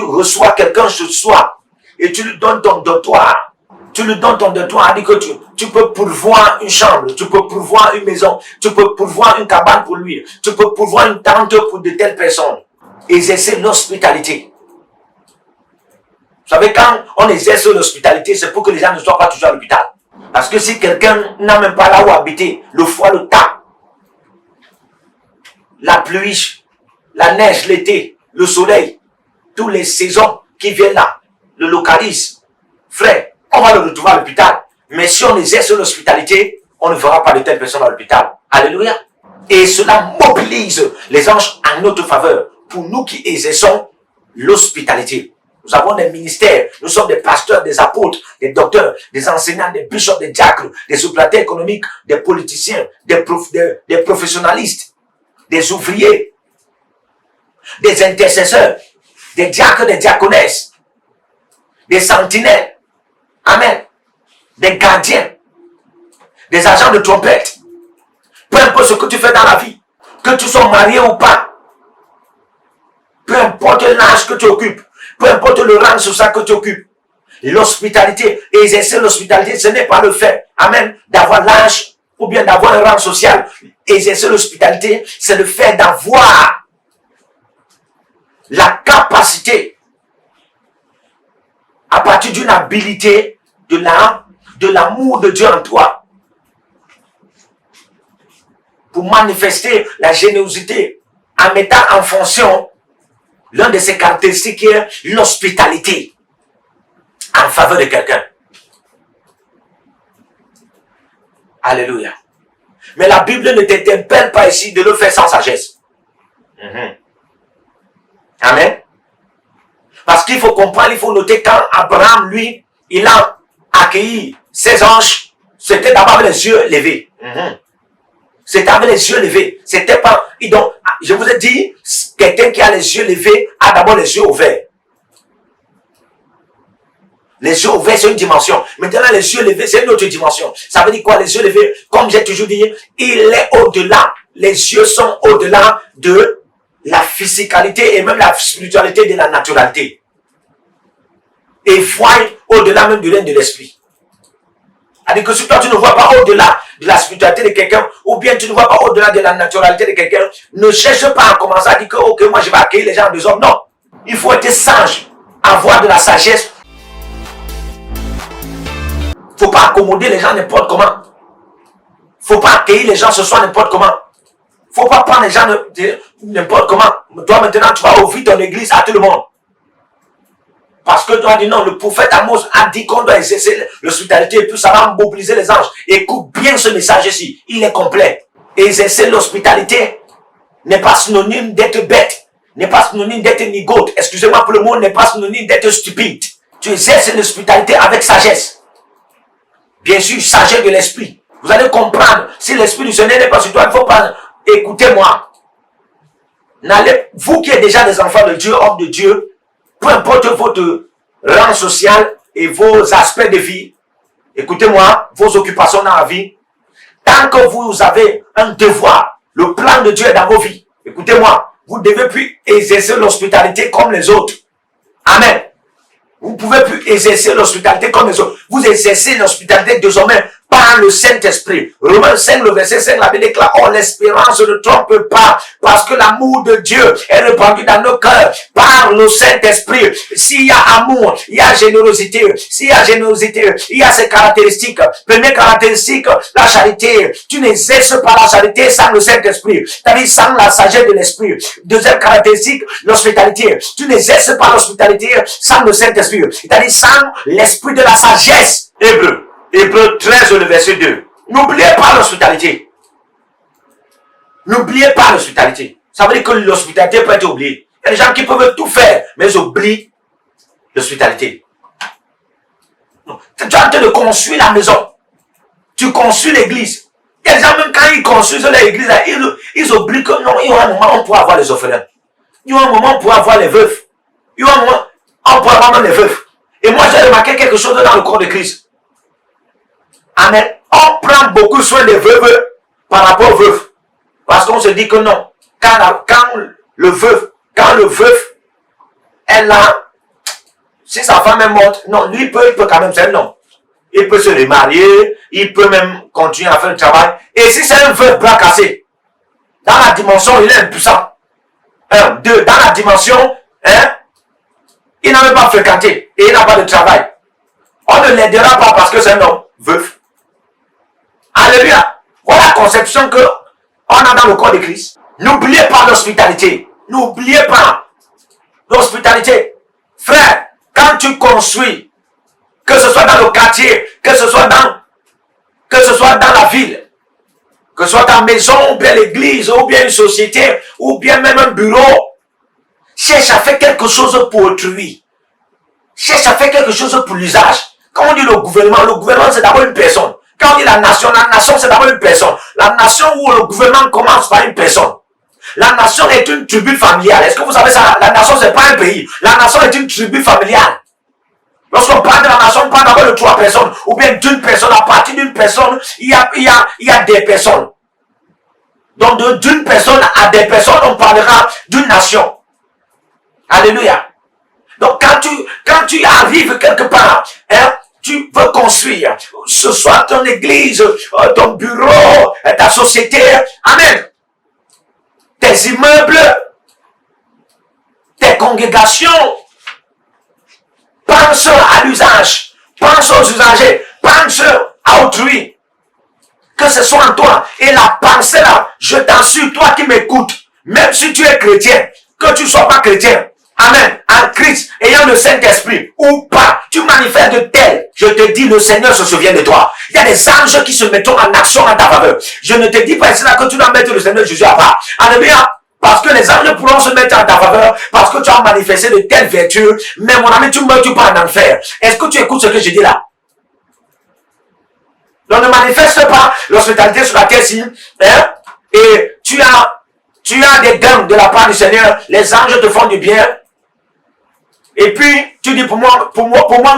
reçois quelqu'un chez soi et tu lui donnes ton dortoir. Tu lui donnes ton dortoir, dit que tu peux pourvoir une chambre, tu peux pourvoir une maison, tu peux pourvoir une cabane pour lui, tu peux pourvoir une tente pour de telles personnes. Exercer l'hospitalité. Vous savez, quand on exerce l'hospitalité, c'est pour que les gens ne soient pas toujours à l'hôpital. Parce que si quelqu'un n'a même pas là où habiter, le froid, le temps, la pluie, la neige, l'été, le soleil, toutes les saisons qui viennent là, le localisent. Frère, on va le retrouver à l'hôpital. Mais si on exerce l'hospitalité, on ne verra pas de telles personnes à l'hôpital. Alléluia. Et cela mobilise les anges en notre faveur pour nous qui exerçons l'hospitalité. Nous avons des ministères, nous sommes des pasteurs, des apôtres, des docteurs, des enseignants, des bishops, des diacres, des opérateurs économiques, des politiciens, des professionnalistes, des ouvriers, des intercesseurs, des diacres, des diaconesses, des sentinelles, amen, des gardiens, des agents de trompette. Peu importe ce que tu fais dans la vie, que tu sois marié ou pas, peu importe l'âge que tu occupes, peu importe le rang social que tu occupes, l'hospitalité, exercer l'hospitalité, ce n'est pas le fait, amen, d'avoir l'âge ou bien d'avoir un rang social. Exercer l'hospitalité, c'est le fait d'avoir la capacité, à partir d'une habilité, de l'amour de Dieu en toi, pour manifester la générosité en mettant en fonction L'un de ses caractéristiques est l'hospitalité en faveur de quelqu'un. Alléluia. Mais la Bible ne t'interpelle pas ici de le faire sans sagesse. Amen. Parce qu'il faut comprendre, il faut noter quand Abraham, lui, il a accueilli ses anges, c'était d'abord avec les yeux levés. C'était avec les yeux levés. C'était pas... Donc, je vous ai dit, quelqu'un qui a les yeux levés a d'abord les yeux ouverts. Les yeux ouverts, c'est une dimension. Maintenant, les yeux levés, c'est une autre dimension. Ça veut dire quoi, les yeux levés? Comme j'ai toujours dit, il est au-delà. Les yeux sont au-delà de la physicalité et même la spiritualité de la naturalité. Et voient au-delà même de l'un de l'esprit. C'est-à-dire que si toi tu ne vois pas au-delà de la spiritualité de quelqu'un, ou bien tu ne vois pas au-delà de la naturalité de quelqu'un, ne cherche pas à commencer à dire que ok, moi je vais accueillir les gens des hommes. Non. Il faut être sage, avoir de la sagesse. Il ne faut pas accommoder les gens n'importe comment. Il ne faut pas accueillir les gens ce soir n'importe comment. Il ne faut pas prendre les gens n'importe comment. Toi maintenant tu vas ouvrir ton église à tout le monde. Parce que toi dis non, le prophète Amos a dit qu'on doit exercer l'hospitalité et puis ça va mobiliser les anges. Écoute bien ce message ici, il est complet. Exercer l'hospitalité n'est pas synonyme d'être bête, n'est pas synonyme d'être nigote. Excusez-moi pour le mot, n'est pas synonyme d'être stupide. Tu exerces l'hospitalité avec sagesse. Bien sûr, sagesse de l'esprit. Vous allez comprendre, si l'esprit du Seigneur n'est pas sur toi, il ne faut pas... Écoutez-moi. Vous qui êtes déjà des enfants de Dieu, hommes de Dieu, peu importe votre rang social et vos aspects de vie, écoutez-moi, vos occupations dans la vie, tant que vous avez un devoir, le plan de Dieu est dans vos vies, écoutez-moi, vous ne devez plus exercer l'hospitalité comme les autres. Amen. Vous ne pouvez plus exercer l'hospitalité comme les autres. Vous exercez l'hospitalité désormais par le Saint-Esprit. Romains 5, le verset 5, la Bible déclare, oh, l'espérance ne trompe pas, parce que l'amour de Dieu est répandu dans nos cœurs par le Saint-Esprit. S'il y a amour, il y a générosité. S'il y a générosité, il y a ces caractéristiques. Première caractéristique, la charité. Tu n'exerces pas la charité sans le Saint-Esprit. C'est-à-dire sans la sagesse de l'Esprit. Deuxième caractéristique, l'hospitalité. Tu n'exerces pas l'hospitalité sans le Saint-Esprit. C'est-à-dire sans l'esprit de la sagesse. Hébreux 13, le verset 2. N'oubliez pas l'hospitalité. N'oubliez pas l'hospitalité. Ça veut dire que l'hospitalité peut être oubliée. Il y a des gens qui peuvent tout faire, mais ils oublient l'hospitalité. Tu es en train de construire la maison. Tu construis l'église. Il y a des gens, même quand ils construisent l'église, ils oublient que non, il y a un moment où on pourra avoir les orphelins. Il y a un moment où on pourra avoir les veufs. Il y a un moment où on pourra avoir même les veufs. Et moi, j'ai remarqué quelque chose dans le corps de Christ. Amen. On prend beaucoup soin des veuves par rapport aux veufs. Parce qu'on se dit que non. Quand le veuf est là, si sa femme est morte, non, lui il peut quand même, c'est un homme. Il peut se remarier, il peut même continuer à faire le travail. Et si c'est un veuf bras cassé, dans la dimension, il est impuissant. Un, deux, dans la dimension, il n'a même pas fréquenté et il n'a pas de travail. On ne l'aidera pas parce que c'est un homme veuf. Alléluia. Voilà la conception que on a dans le corps de Christ. N'oubliez pas l'hospitalité. N'oubliez pas l'hospitalité. Frère, quand tu construis, que ce soit dans le quartier, que ce soit dans la ville, que ce soit ta maison, ou bien l'église, ou bien une société, ou bien même un bureau, cherche à faire quelque chose pour autrui. Cherche à faire quelque chose pour l'usage. Quand on dit le gouvernement c'est d'abord une personne. Quand on dit la nation c'est d'abord une personne. La nation où le gouvernement commence par une personne. La nation est une tribu familiale. Est-ce que vous savez ça? La nation c'est pas un pays. La nation est une tribu familiale. Lorsqu'on parle de la nation, on parle d'abord de 3 personnes. Ou bien d'une personne. À partir d'une personne, il y a des personnes. Donc d'une personne à des personnes, on parlera d'une nation. Alléluia. Donc quand tu arrives quelque part, tu veux construire, ce soit ton église, ton bureau, ta société, amen. Tes immeubles, tes congrégations, pense à l'usage, pense aux usagers, pense à autrui. Que ce soit en toi. Et la pensée là, je t'assure, toi qui m'écoutes, même si tu es chrétien, que tu ne sois pas chrétien, Amen. En Christ, ayant le Saint-Esprit ou pas, tu manifestes de tel. Je te dis, le Seigneur se souvient de toi. Il y a des anges qui se mettront en action en ta faveur. Je ne te dis pas ici là que tu dois mettre le Seigneur Jésus à part. Alléluia. Parce que les anges pourront se mettre en ta faveur parce que tu as manifesté de telles vertus. Mais mon ami, tu ne meurs pas en enfer. Est-ce que tu écoutes ce que je dis là? Donc ne manifeste pas l'hospitalité sur la terre-ci. Hein? Et tu as des gains de la part du Seigneur. Les anges te font du bien. Et puis, tu dis pour moi,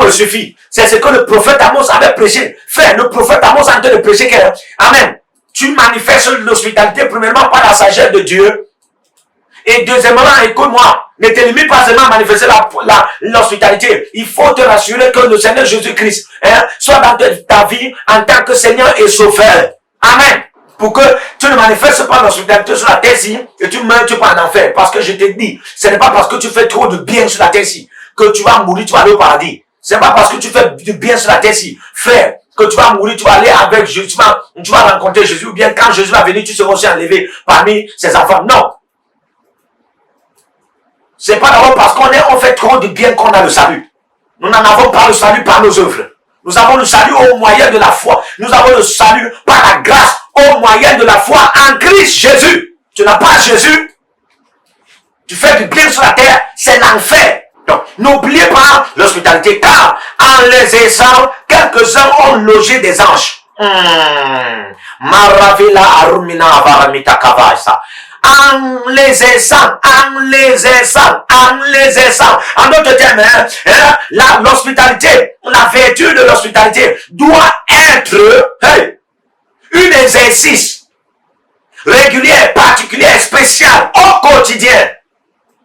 me suffit. C'est ce que le prophète Amos avait prêché. Frère, le prophète Amos a en train de prêcher que, amen. Tu manifestes l'hospitalité, premièrement, par la sagesse de Dieu. Et deuxièmement, écoute-moi, ne te limite pas seulement à manifester l'hospitalité. Il faut te rassurer que le Seigneur Jésus-Christ, soit dans ta vie en tant que Seigneur et Sauveur. Amen. Pour que tu ne manifestes pas l'hospitalité sur la terre-ci et tu meurs, tu vas en enfer. Parce que je te dis, ce n'est pas parce que tu fais trop de bien sur la terre-ci que tu vas mourir, tu vas aller au paradis. Ce n'est pas parce que tu fais du bien sur la terre-ci, frère, que tu vas mourir, tu vas aller avec Jésus, tu vas rencontrer Jésus, ou bien quand Jésus va venir, tu seras aussi enlevé parmi ses enfants. Non. C'est pas d'abord parce on fait trop de bien qu'on a le salut. Nous n'en avons pas le salut par nos œuvres. Nous avons le salut au moyen de la foi. Nous avons le salut par la grâce au moyen de la foi en Christ Jésus. Tu n'as pas Jésus. Tu fais du bien sur la terre, c'est l'enfer. Donc, n'oubliez pas l'hospitalité, car en les aisant, quelques-uns ont logé des anges. Maravilla arumina varamita kavaisa. En les aisant, en d'autres termes, l'hospitalité, la vertu de l'hospitalité doit être une exercice régulier, particulier, spécial, au quotidien.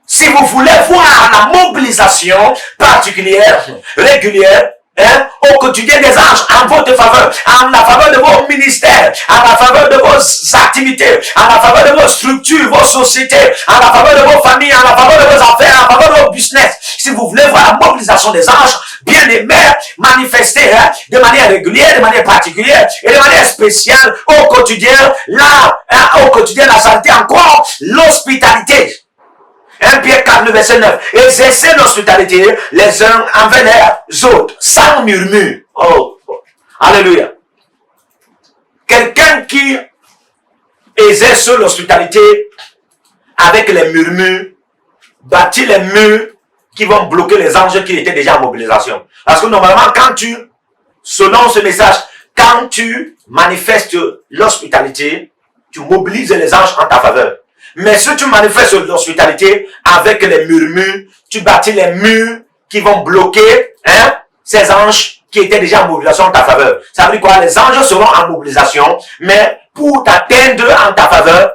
Si vous voulez voir la mobilisation particulière, régulière, au quotidien des anges, en votre faveur, en la faveur de vos ministères, en la faveur de vos activités, en la faveur de vos structures, vos sociétés, en la faveur de vos familles, en la faveur de vos affaires, en la faveur de vos business. Si vous voulez voir la mobilisation des anges, bien aimés, manifester de manière régulière, de manière particulière et de manière spéciale au quotidien, au quotidien, la santé encore, l'hospitalité. 1 Pierre 4, le verset 9. Exercez l'hospitalité les uns envers les autres, sans murmure. Oh, alléluia. Quelqu'un qui exerce l'hospitalité avec les murmures, bâtit les murs qui vont bloquer les anges qui étaient déjà en mobilisation. Parce que normalement, selon ce message, quand tu manifestes l'hospitalité, tu mobilises les anges en ta faveur. Mais si tu manifestes l'hospitalité avec les murmures, tu bâtis les murs qui vont bloquer ces anges qui étaient déjà en mobilisation en ta faveur. Ça veut dire quoi? Les anges seront en mobilisation, mais pour t'atteindre en ta faveur,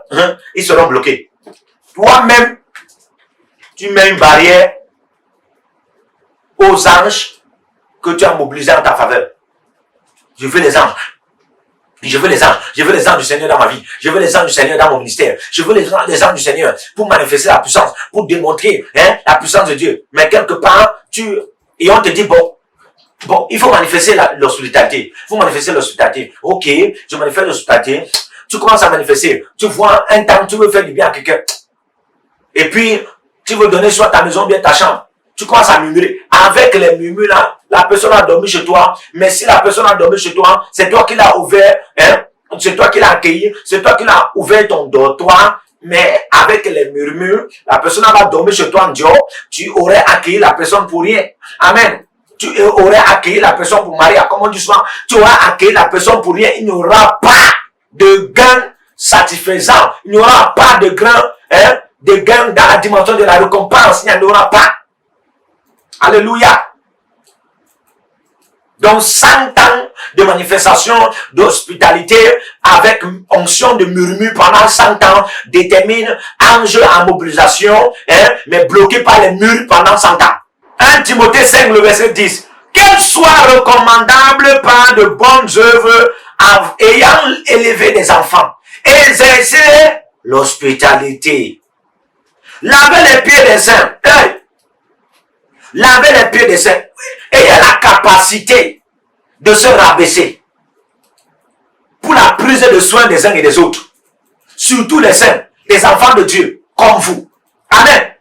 ils seront bloqués. Toi-même, tu mets une barrière aux anges que tu as mobilisés en ta faveur. Je veux les anges. Je veux les anges. Je veux les anges du Seigneur dans ma vie. Je veux les anges du Seigneur dans mon ministère. Je veux les anges du Seigneur pour manifester la puissance, pour démontrer la puissance de Dieu. Mais quelque part, et on te dit, bon, il faut manifester l'hospitalité. Il faut manifester l'hospitalité. Ok, je manifeste l'hospitalité. Tu commences à manifester. Tu vois un temps, tu veux faire du bien à quelqu'un. Et puis, tu veux donner soit ta maison, bien ta chambre. Tu commences à murmurer. Avec les murmures là, la personne a dormi chez toi. Mais si la personne a dormi chez toi, c'est toi qui l'as ouvert, c'est toi qui l'as accueilli, c'est toi qui l'as ouvert ton dortoir. Mais avec les murmures, la personne va dormir chez toi en Dieu. Tu aurais accueilli la personne pour rien. Amen. Tu aurais accueilli la personne pour Maria. Comme on dit souvent, tu aurais accueilli la personne pour rien. Il n'y aura pas de gain satisfaisant. Il n'y aura pas de gain dans la dimension de la récompense. Il n'y en aura pas. Alléluia. Donc 100 ans de manifestation d'hospitalité avec onction de murmure pendant 100 ans détermine ange en mobilisation, mais bloqué par les murs pendant 100 ans. 1 Timothée 5, le verset 10. Qu'elle soit recommandable par de bonnes œuvres ayant élevé des enfants. Exercer l'hospitalité. Laver les pieds des saints. Laver les pieds des saints. Et il a la capacité de se rabaisser pour la prise de soin des uns et des autres. Surtout les saints, les enfants de Dieu, comme vous. Amen.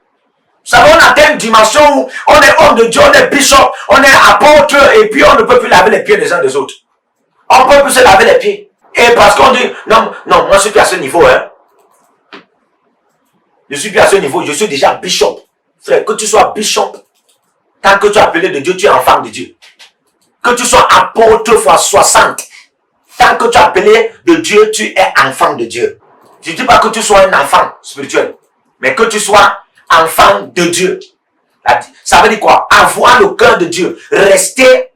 savez, on atteint une dimension où on est homme de Dieu, on est bishop, on est apôtre, et puis on ne peut plus laver les pieds des uns des autres. On ne peut plus se laver les pieds. Et parce qu'on dit, non, moi je suis plus à ce niveau, hein. Je suis plus à ce niveau, je suis déjà bishop. Frère, que tu sois bishop, tant que tu es appelé de Dieu, tu es enfant de Dieu. Que tu sois apôtre fois 60, tant que tu es appelé de Dieu, tu es enfant de Dieu. Je ne dis pas que tu sois un enfant spirituel, mais que tu sois enfant de Dieu. Ça veut dire quoi? Avoir le cœur de Dieu. Rester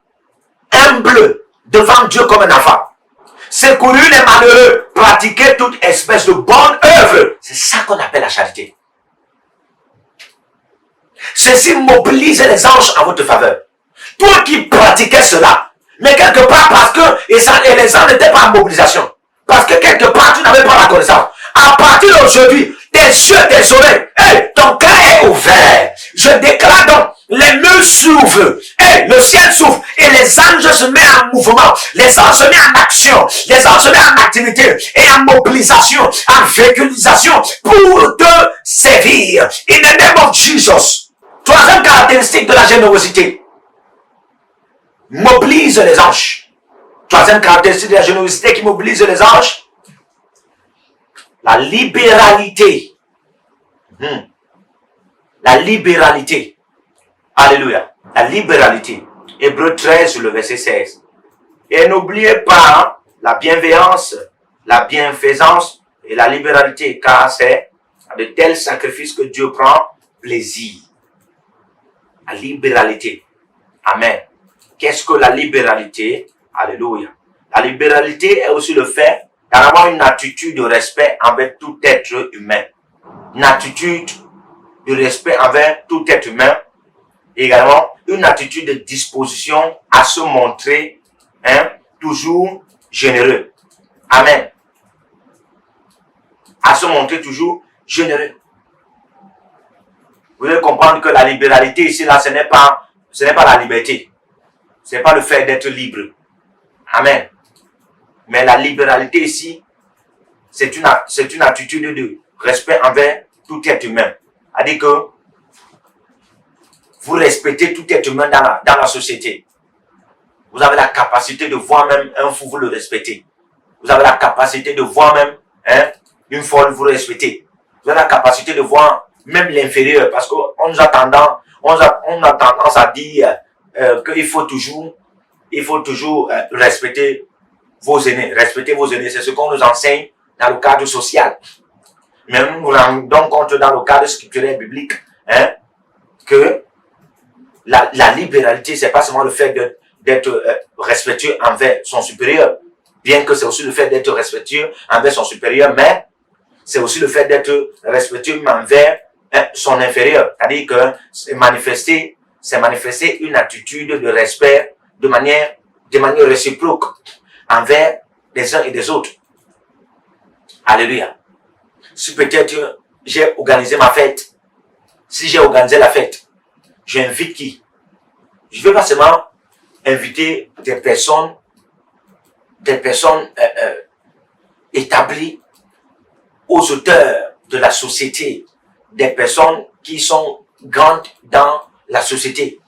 humble devant Dieu comme un enfant. Secourir les malheureux. Pratiquer toute espèce de bonne œuvre. C'est ça qu'on appelle la charité. Ceci mobilise les anges en votre faveur. Toi qui pratiquais cela, mais quelque part parce que et les anges n'étaient pas en mobilisation. Parce que quelque part tu n'avais pas la connaissance. À partir d'aujourd'hui, tes yeux, tes oreilles, hey, ton cœur est ouvert. Je déclare donc, les murs s'ouvrent, hey, le ciel s'ouvre et les anges se mettent en mouvement. Les anges se mettent en action. Les anges se mettent en activité et en mobilisation, en véhiculisation pour te servir. In the name of Jesus. Troisième caractéristique de la générosité. Mobilise les anges. Troisième caractéristique de la générosité qui mobilise les anges. La libéralité. La libéralité. Alléluia. La libéralité. Hébreux 13, le verset 16. Et n'oubliez pas la bienveillance, la bienfaisance et la libéralité, car c'est de tels sacrifices que Dieu prend plaisir. La libéralité. Amen. Qu'est-ce que la libéralité? Alléluia. La libéralité est aussi le fait d'avoir une attitude de respect envers tout être humain. Une attitude de respect envers tout être humain. Également, une attitude de disposition à se montrer toujours généreux. Amen. À se montrer toujours généreux. Vous devez comprendre que la libéralité ici, là, ce n'est pas la liberté. Ce n'est pas le fait d'être libre. Amen. Mais la libéralité ici, c'est une attitude de respect envers tout être humain. C'est-à-dire que vous respectez tout être humain dans la société. Vous avez la capacité de voir même un fou, vous le respectez. Vous avez la capacité de voir même une folle, vous le respectez. Vous avez la capacité de voir même l'inférieur, parce qu'on a tendance à dire qu'il faut toujours respecter vos aînés. Respecter vos aînés, c'est ce qu'on nous enseigne dans le cadre social. Mais nous nous rendons compte dans le cadre scripturaire biblique que la libéralité, c'est pas seulement le fait d'être respectueux envers son supérieur, bien que c'est aussi le fait d'être respectueux envers son supérieur, mais c'est aussi le fait d'être respectueux envers son inférieur. C'est-à-dire que c'est manifester une attitude de respect de manière réciproque envers les uns et les autres. Alléluia. Si peut-être j'ai organisé ma fête, si j'ai organisé la fête, j'invite qui? Je ne vais pas seulement inviter des personnes établies aux auteurs de la société, des personnes qui sont grandes dans la société,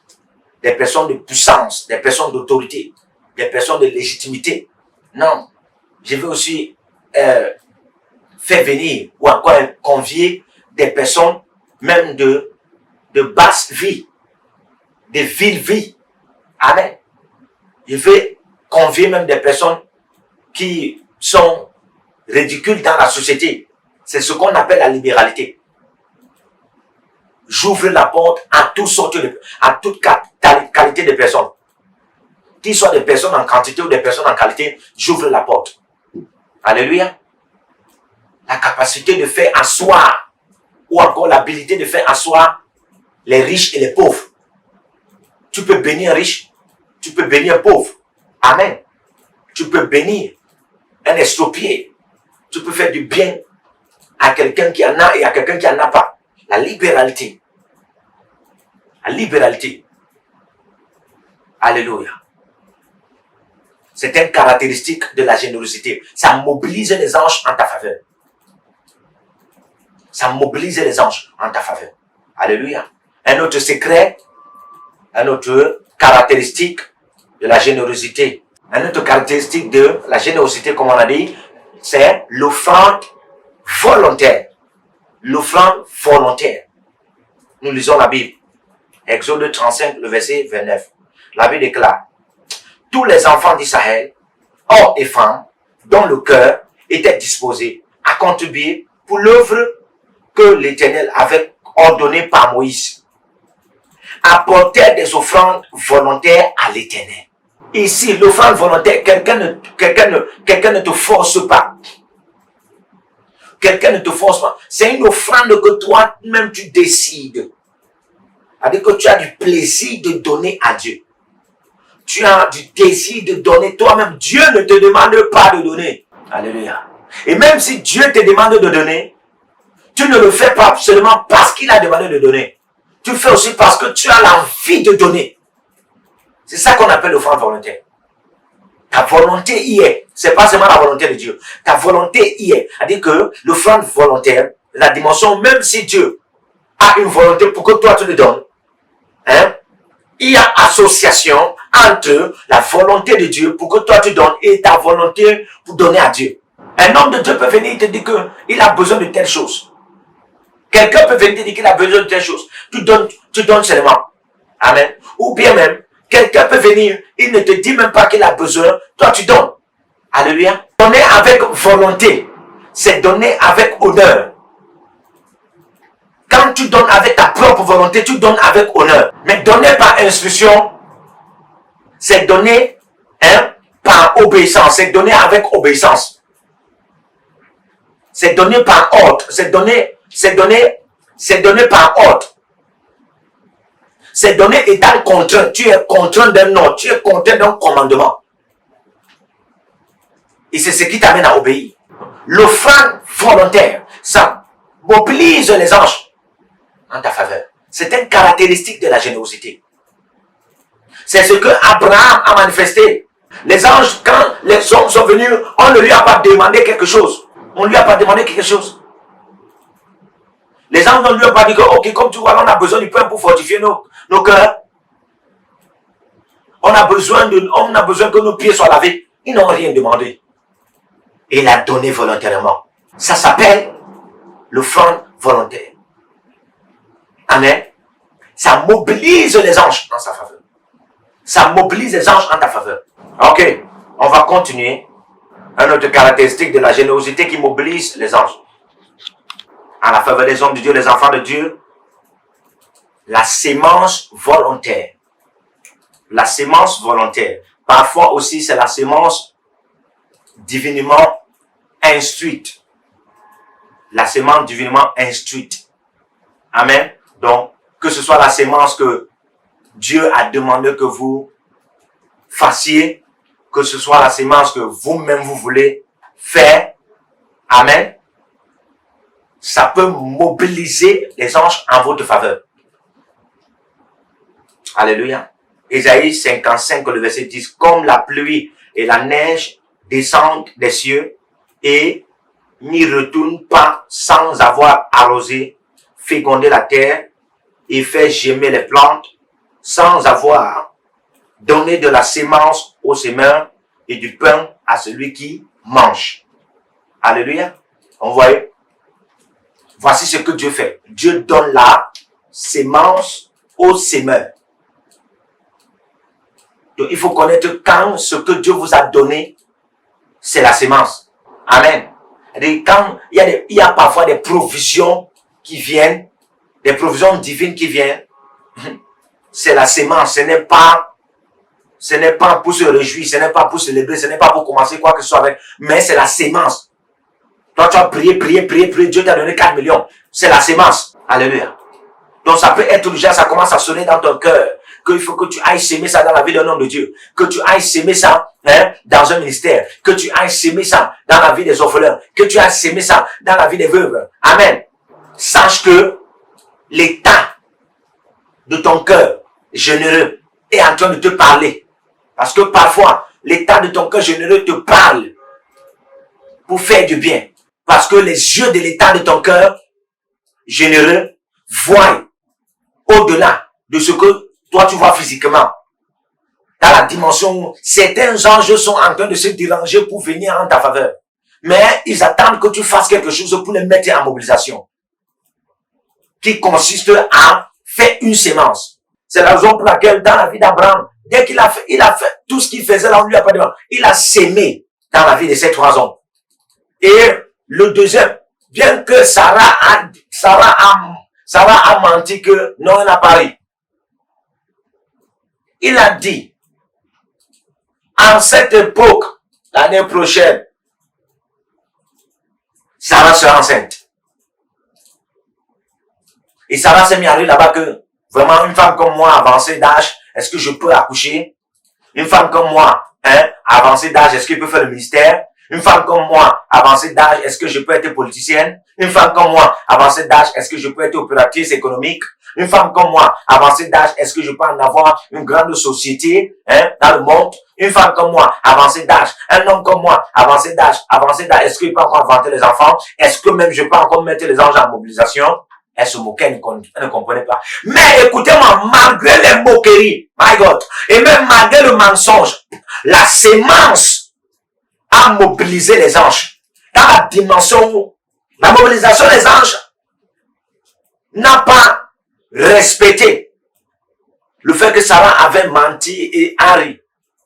des personnes de puissance, des personnes d'autorité, des personnes de légitimité. Non, je veux aussi faire venir ou encore convier des personnes même de basse vie, de ville vie. Amen. Je vais convier même des personnes qui sont ridicules dans la société. C'est ce qu'on appelle la libéralité. J'ouvre la porte à toute qualité de personnes. Qu'ils soient des personnes en quantité ou des personnes en qualité, j'ouvre la porte. Alléluia. La capacité de faire asseoir, ou encore l'habilité de faire asseoir les riches et les pauvres. Tu peux bénir un riche, tu peux bénir un pauvre. Amen. Tu peux bénir un estropié. Tu peux faire du bien à quelqu'un qui en a et à quelqu'un qui en a pas. La libéralité. La libéralité. Alléluia. C'est une caractéristique de la générosité. Ça mobilise les anges en ta faveur. Ça mobilise les anges en ta faveur. Alléluia. Un autre secret, une autre caractéristique de la générosité. Une autre caractéristique de la générosité, comme on a dit, c'est l'offrande volontaire. L'offrande volontaire. Nous lisons la Bible. Exode 35, le verset 29. La Bible déclare: tous les enfants d'Israël, hommes et femmes, dont le cœur était disposé à contribuer pour l'œuvre que l'Éternel avait ordonnée par Moïse, apportaient des offrandes volontaires à l'Éternel. Ici, l'offrande volontaire, quelqu'un ne te force pas. Quelqu'un ne te force pas. C'est une offrande que toi-même tu décides. C'est-à-dire que tu as du plaisir de donner à Dieu. Tu as du désir de donner toi-même. Dieu ne te demande pas de donner. Alléluia. Et même si Dieu te demande de donner, tu ne le fais pas seulement parce qu'il a demandé de donner. Tu fais aussi parce que tu as l'envie de donner. C'est ça qu'on appelle l'offrande volontaire. Ta volonté y est. C'est pas seulement la volonté de Dieu. Ta volonté y est. C'est-à-dire que l'offrande volontaire, la dimension, même si Dieu a une volonté pour que toi tu le donnes, hein, il y a association entre la volonté de Dieu pour que toi tu donnes et ta volonté pour donner à Dieu. Un homme de Dieu peut venir te dire qu'il a besoin de telle chose. Quelqu'un peut venir te dire qu'il a besoin de telle chose. Tu donnes seulement. Amen. Ou bien même, quelqu'un peut venir, il ne te dit même pas qu'il a besoin, toi tu donnes. Alléluia. Donner avec volonté, c'est donner avec honneur. Quand tu donnes avec ta propre volonté, tu donnes avec honneur. Mais donner par instruction, c'est donner par obéissance. C'est donner avec obéissance. C'est donner par ordre. C'est donner par ordre. C'est donner étant contraint. Tu es contraint d'un ordre. Tu es contraint d'un commandement. Et c'est ce qui t'amène à obéir. L'offrande volontaire, ça mobilise les anges en ta faveur. C'est une caractéristique de la générosité. C'est ce que Abraham a manifesté. Les anges, quand les hommes sont venus, on ne lui a pas demandé quelque chose. On ne lui a pas demandé quelque chose. Les anges ne lui ont pas dit que, ok, comme tu vois, on a besoin du pain pour fortifier nos cœurs. On a besoin que nos pieds soient lavés. Ils n'ont rien demandé. Et il a donné volontairement. Ça s'appelle l'offrande volontaire. Amen. Ça mobilise les anges en sa faveur. Ça mobilise les anges en ta faveur. Ok, on va continuer. Une autre caractéristique de la générosité qui mobilise les anges. En la faveur des hommes de Dieu, les enfants de Dieu, la sémence volontaire. La sémence volontaire. Parfois aussi, c'est la sémence divinement instruite. La sémence divinement instruite. Amen. Donc, que ce soit la sémence que Dieu a demandé que vous fassiez, que ce soit la sémence que vous-même vous voulez faire. Amen. Ça peut mobiliser les anges en votre faveur. Alléluia. Ésaïe 55, le verset 10. Comme la pluie et la neige descendent des cieux et n'y retournent pas sans avoir arrosé, fécondé la terre et fait germer les plantes, sans avoir donné de la sémence au semeur et du pain à celui qui mange. Alléluia. On voit. Voici ce que Dieu fait. Dieu donne la sémence au semeur. Donc, il faut connaître quand ce que Dieu vous a donné, c'est la sémence. Amen. Et quand il y a parfois des provisions qui viennent, des provisions divines qui viennent, c'est la sémence. Ce n'est pas pour se réjouir, ce n'est pas pour célébrer, ce n'est pas pour commencer quoi que ce soit avec, mais c'est la sémence. Toi, tu as prié, Dieu t'a donné 4 millions. C'est la sémence. Alléluia. Donc, ça peut être déjà, ça commence à sonner dans ton cœur, qu'il faut que tu ailles s'aimer ça dans la vie d'un homme de Dieu, que tu ailles s'aimer ça dans un ministère, que tu ailles s'aimer ça dans la vie des orphelins, que tu ailles s'aimer ça dans la vie des veuves. Amen. Sache que l'état de ton cœur généreux est en train de te parler. Parce que parfois, l'état de ton cœur généreux te parle pour faire du bien. Parce que les yeux de l'état de ton cœur généreux voient au-delà de ce que toi tu vois physiquement. Dans la dimension où certains anges sont en train de se déranger pour venir en ta faveur. Mais ils attendent que tu fasses quelque chose pour les mettre en mobilisation. Qui consiste à faire une sémence. C'est la raison pour laquelle dans la vie d'Abraham, dès qu'il a fait tout ce qu'il faisait là, on lui a pas demandé. Il a sémé dans la vie de ces 3 hommes. Et le deuxième, bien que Sarah a menti que non, elle n'a pas ri. Il a dit, en cette époque, l'année prochaine, Sarah sera enceinte. Et Sarah s'est mis à rire là-bas que, vraiment, une femme comme moi, avancée d'âge, est-ce que je peux accoucher? Une femme comme moi, avancée d'âge, est-ce qu'elle peut faire le ministère? Une femme comme moi, avancée d'âge, est-ce que je peux être politicienne? Une femme comme moi, avancée d'âge, est-ce que je peux être opératrice économique? Une femme comme moi, avancée d'âge, est-ce que je peux en avoir une grande société dans le monde? Une femme comme moi, avancée d'âge, un homme comme moi, avancé d'âge, est-ce qu'il peut encore inventer les enfants? Est-ce que même je peux encore mettre les anges en mobilisation? Elle se moquait, elle ne comprenait pas. Mais écoutez-moi, malgré les moqueries, my God, et même malgré le mensonge, la sémence a mobilisé les anges. Dans la dimension où la mobilisation des anges n'a pas respecté le fait que Sarah avait menti et Harry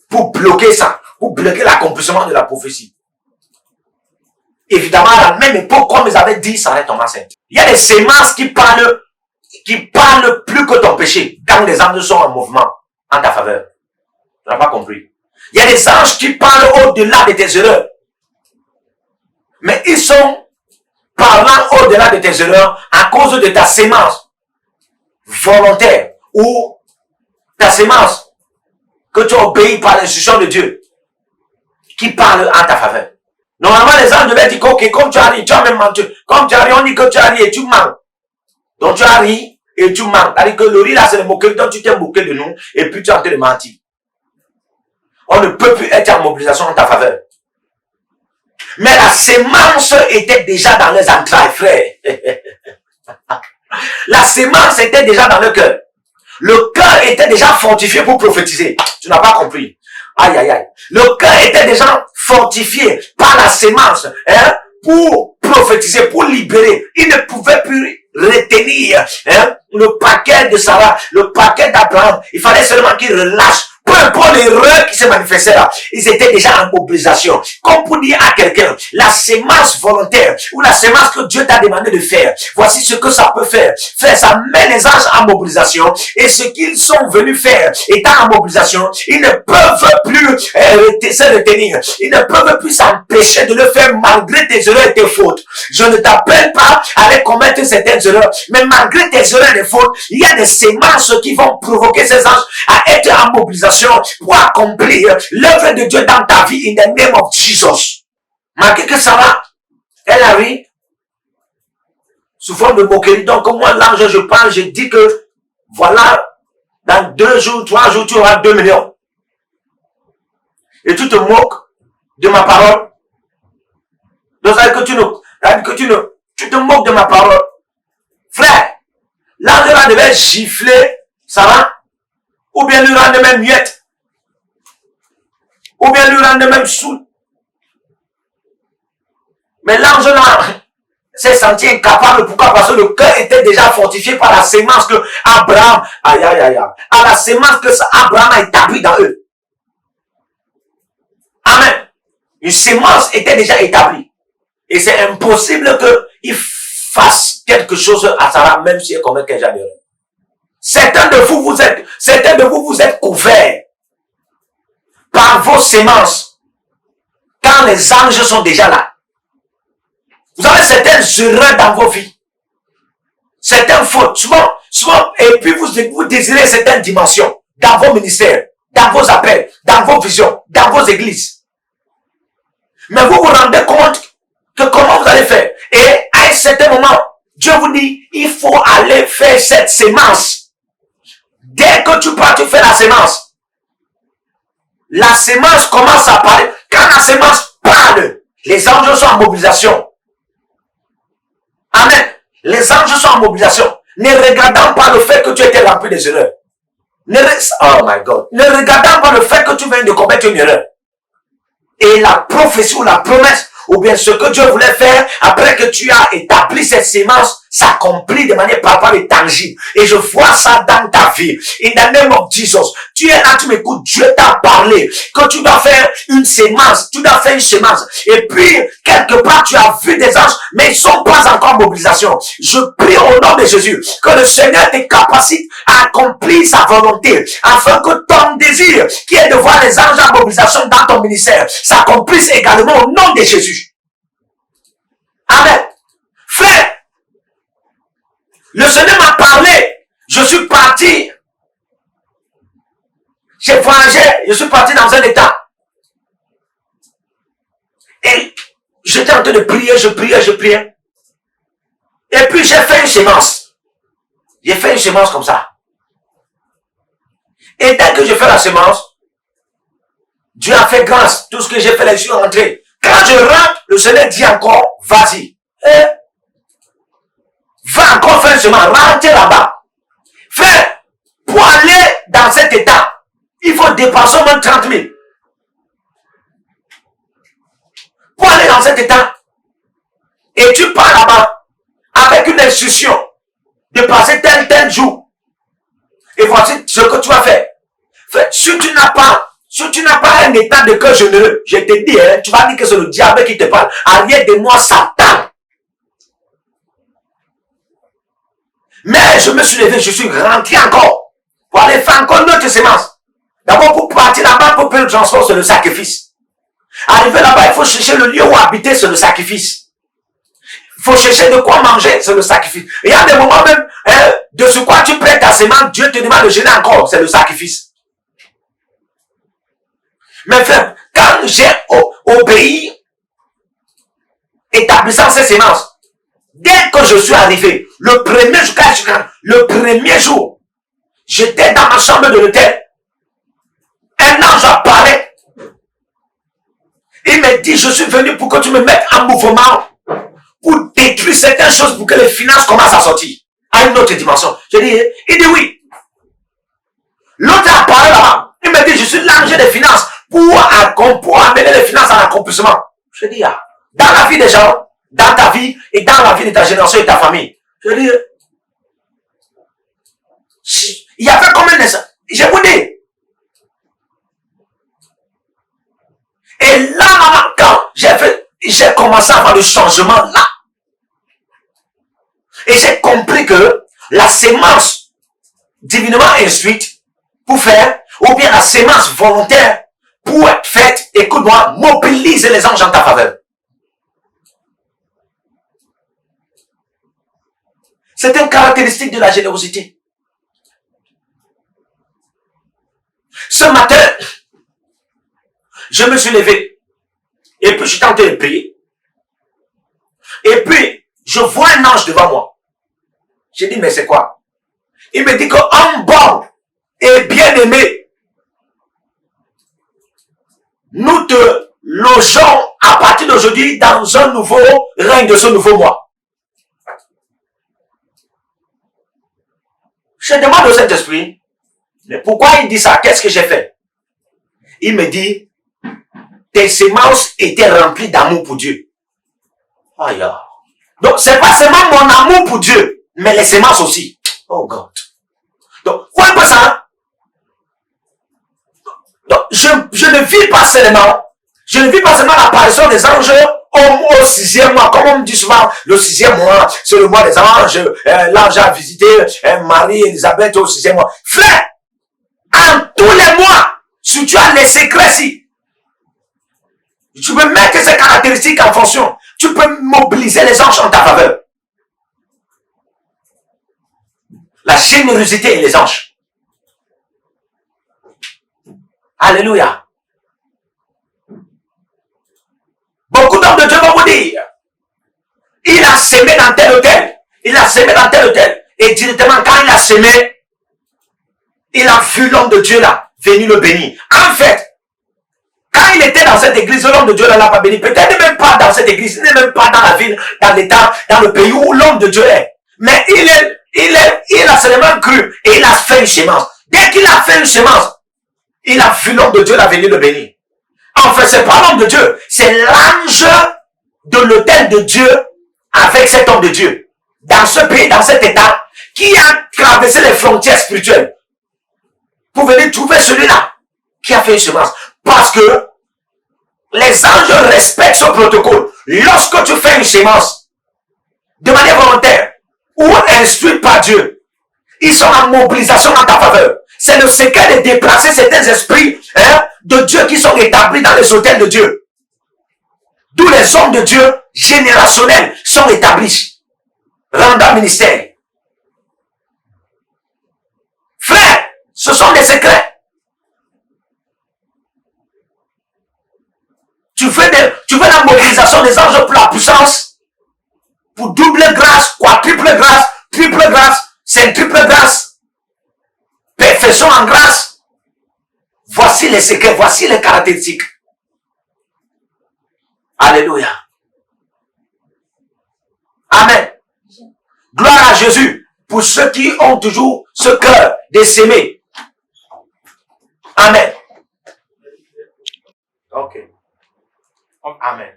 pour bloquer ça, pour bloquer l'accomplissement de la prophétie. Évidemment, à la même époque, comme ils avaient dit, Sarah est tombée enceinte. Il y a des sémences qui parlent plus que ton péché, quand les anges sont en mouvement en ta faveur. Tu n'as pas compris. Il y a des anges qui parlent au-delà de tes erreurs. Mais ils sont parlant au-delà de tes erreurs à cause de ta sémence volontaire ou ta sémence que tu obéis par l'instruction de Dieu qui parle en ta faveur. Normalement, les anges devaient dire que, ok, comme tu as ri, tu as même menti. Comme tu as ri, on dit que tu as ri et tu mens. Donc tu as ri et tu mens. C'est-à-dire que le riz là, c'est le moquerie, donc tu t'es moqué de nous et puis tu es en train de mentir. On ne peut plus être en mobilisation en ta faveur. Mais la sémence était déjà dans les entrailles, frère. La sémence était déjà dans le cœur. Le cœur était déjà fortifié pour prophétiser. Tu n'as pas compris. Aïe, aïe, aïe. Le cœur était déjà fortifié par la sémence, pour prophétiser, pour libérer. Il ne pouvait plus retenir, le paquet de Sarah, le paquet d'Abraham. Il fallait seulement qu'il relâche. Peu importe l'erreur qui se manifestait là, ils étaient déjà en mobilisation. Comme pour dire à quelqu'un, la sémence volontaire ou la sémence que Dieu t'a demandé de faire, voici ce que ça peut faire. Faire, ça met les anges en mobilisation et ce qu'ils sont venus faire étant en mobilisation, ils ne peuvent plus se retenir. Ils ne peuvent plus s'empêcher de le faire malgré tes erreurs et tes fautes. Je ne t'appelle pas à aller commettre certaines erreurs, mais malgré tes erreurs et tes fautes, il y a des sémences qui vont provoquer ces anges à être en mobilisation pour accomplir l'œuvre de Dieu dans ta vie in the name of Jesus. Malgré que Sarah, elle arrive sous forme de moquerie. Donc, moi, l'ange, je parle, je dis que, voilà, dans 2 jours, 3 jours, tu auras 2 millions. Et tu te moques de ma parole. Donc, ça veut dire que tu te moques de ma parole. Frère, l'ange là devait gifler Sarah, ou bien lui rendre même muette, ou bien lui rendre même sourd. Mais l'ange là s'est senti incapable. Pourquoi? Parce que le cœur était déjà fortifié par la sémence que Abraham, aïe aïe aïe, à la sémence que Abraham a établie dans eux. Amen. Une sémence était déjà établie. Et c'est impossible qu'il fasse quelque chose à Sarah, même si elle commet quelque chose d'erreur. Certains de vous, vous êtes couverts par vos sémences quand les anges sont déjà là. Vous avez certaines erreurs dans vos vies, certaines fautes, souvent, et puis vous désirez certaines dimensions dans vos ministères, dans vos appels, dans vos visions, dans vos églises. Mais vous vous rendez compte que comment vous allez faire. Et à un certain moment, Dieu vous dit, il faut aller faire cette sémence. Dès que tu pars, tu fais la sémence. La sémence commence à parler. Quand la sémence parle, les anges sont en mobilisation. Amen. Les anges sont en mobilisation. ne regardant pas le fait que tu étais rempli des erreurs. Oh my God. Ne regardant pas le fait que tu viens de commettre une erreur. Et la prophétie ou la promesse, ou bien ce que Dieu voulait faire, après que tu as établi cette sémence, s'accomplit de manière palpable et tangible. Et je vois ça dans ta vie. In the name of Jesus. Tu es là, tu m'écoutes. Dieu t'a parlé que tu dois faire une sémence. Tu dois faire une sémence. Et puis, quelque part, tu as vu des anges, mais ils sont pas encore en mobilisation. Je prie au nom de Jésus que le Seigneur te capacite à accomplir sa volonté, afin que ton désir, qui est de voir les anges en mobilisation dans ton ministère, s'accomplisse également au nom de Jésus. Amen. Frère, le Seigneur m'a parlé. Je suis parti. J'ai voyagé. Je suis parti dans un état. Et j'étais en train de prier, je priais. Et puis j'ai fait une sémence. J'ai fait une sémence comme ça. Et dès que je fais la sémence, Dieu a fait grâce. Tout ce que j'ai fait, je suis rentré. Quand je rentre, le Seigneur dit encore, vas-y. Va encore faire une sémence, rentrez là-bas. Frère, pour aller dans cet état, il faut dépenser au moins 30 000. Pour aller dans cet état, et tu pars là-bas avec une instruction de passer tel jour. Et voici ce que tu vas faire. Frère, si tu n'as pas un état de cœur généreux, je te dis, tu vas dire que c'est le diable qui te parle. Arrière de moi, Satan. Mais je me suis levé, je suis rentré encore pour aller faire encore une autre sémence. D'abord, pour partir là-bas, pour payer le transport, c'est le sacrifice. Arrivé là-bas, il faut chercher le lieu où habiter, c'est le sacrifice. Il faut chercher de quoi manger, c'est le sacrifice. Et il y a des moments même, de ce quoi tu prêtes ta sémence, Dieu te demande de jeûner encore, c'est le sacrifice. Mais frère, quand j'ai obéi, établissant ces sémences, dès que je suis arrivé, le premier jour, j'étais dans ma chambre de l'hôtel. Un ange apparaît. Il me dit, je suis venu pour que tu me mettes en mouvement, pour détruire certaines choses, pour que les finances commencent à sortir à une autre dimension. Je dis, il dit oui. L'autre apparaît là-bas. Il me dit, je suis l'ange des finances pour amener les finances à l'accomplissement. Je dis, dans la vie des gens, dans ta vie et dans la vie de ta génération et ta famille. Je dis, il y avait combien de ça? Je vous dis. Et là, quand j'ai commencé à voir le changement là. Et j'ai compris que la sémence divinement instruite pour faire, ou bien la sémence volontaire pour être faite, écoute-moi, mobilise les anges en ta faveur. C'est une caractéristique de la générosité. Ce matin, je me suis levé. Et puis, je suis en train de prier. Et puis, je vois un ange devant moi. J'ai dit, mais c'est quoi? Il me dit qu'homme bon et bien-aimé, nous te logeons à partir d'aujourd'hui dans un nouveau règne de ce nouveau mois. Je demande au Saint-Esprit, mais pourquoi il dit ça? Qu'est-ce que j'ai fait? Il me dit, tes semences étaient remplies d'amour pour Dieu. Aïe. Donc, c'est pas seulement mon amour pour Dieu, mais les semences aussi. Oh God. Donc, voyez pas ça? Hein? Donc, je ne vis pas seulement l'apparition des anges au 6e mois. Comme on me dit souvent, le 6e mois, c'est le mois des anges. L'ange a visité Marie et Elisabeth au 6e mois. Frère, en tous les mois, si tu as les secrets ici, tu peux mettre ces caractéristiques en fonction. Tu peux mobiliser les anges en ta faveur. La générosité et les anges. Alléluia. Beaucoup d'hommes de Dieu vont vous dire, il a sémé dans tel hôtel. Il a sémé dans tel hôtel. Et directement, quand il a sémé, il a vu l'homme de Dieu là, venir le bénir. En fait, quand il était dans cette église, l'homme de Dieu ne l'a pas béni. Peut-être même pas dans cette église, il n'est même pas dans la ville, dans l'état, dans le pays où l'homme de Dieu est. Mais Il a seulement cru et il a fait une semence. Dès qu'il a fait une semence, il a vu l'homme de Dieu la venir le bénir. En fait, c'est pas l'homme de Dieu, c'est l'ange de l'autel de Dieu avec cet homme de Dieu. Dans ce pays, dans cet état, qui a traversé les frontières spirituelles pour venir trouver celui-là qui a fait une semence. Parce que les anges respectent ce protocole. Lorsque tu fais une semence, de manière volontaire, ou instruite par Dieu, ils sont en mobilisation en ta faveur. C'est le secret de déplacer certains esprits de Dieu qui sont établis dans les hôtels de Dieu. D'où les hommes de Dieu générationnels sont établis. Rendant ministère. Frère, ce sont des secrets. Tu veux la mobilisation des anges pour la puissance, pour double grâce, quadruple grâce, triple grâce, centuple grâce, perfection en grâce. Voici les secrets, voici les caractéristiques. Alléluia. Amen. Gloire à Jésus pour ceux qui ont toujours ce cœur de s'aimer. Amen. Ok. Amen.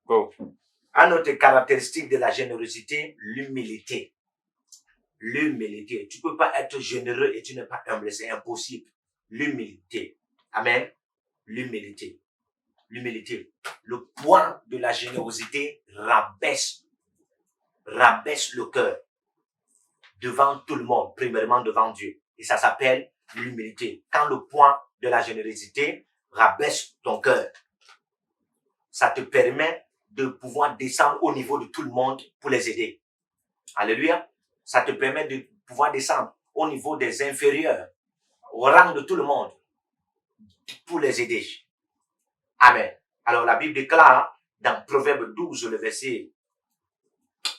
Bon. Un autre caractéristique de la générosité, l'humilité. L'humilité. Tu ne peux pas être généreux et tu n'es pas humble. C'est impossible. L'humilité. Amen. L'humilité. L'humilité. Le poids de la générosité rabaisse le cœur devant tout le monde, premièrement devant Dieu. Et ça s'appelle l'humilité. Quand le poids de la générosité rabaisse ton cœur, ça te permet de pouvoir descendre au niveau de tout le monde pour les aider. Alléluia. Ça te permet de pouvoir descendre au niveau des inférieurs, au rang de tout le monde, pour les aider. Amen. Alors la Bible déclare dans Proverbe 12,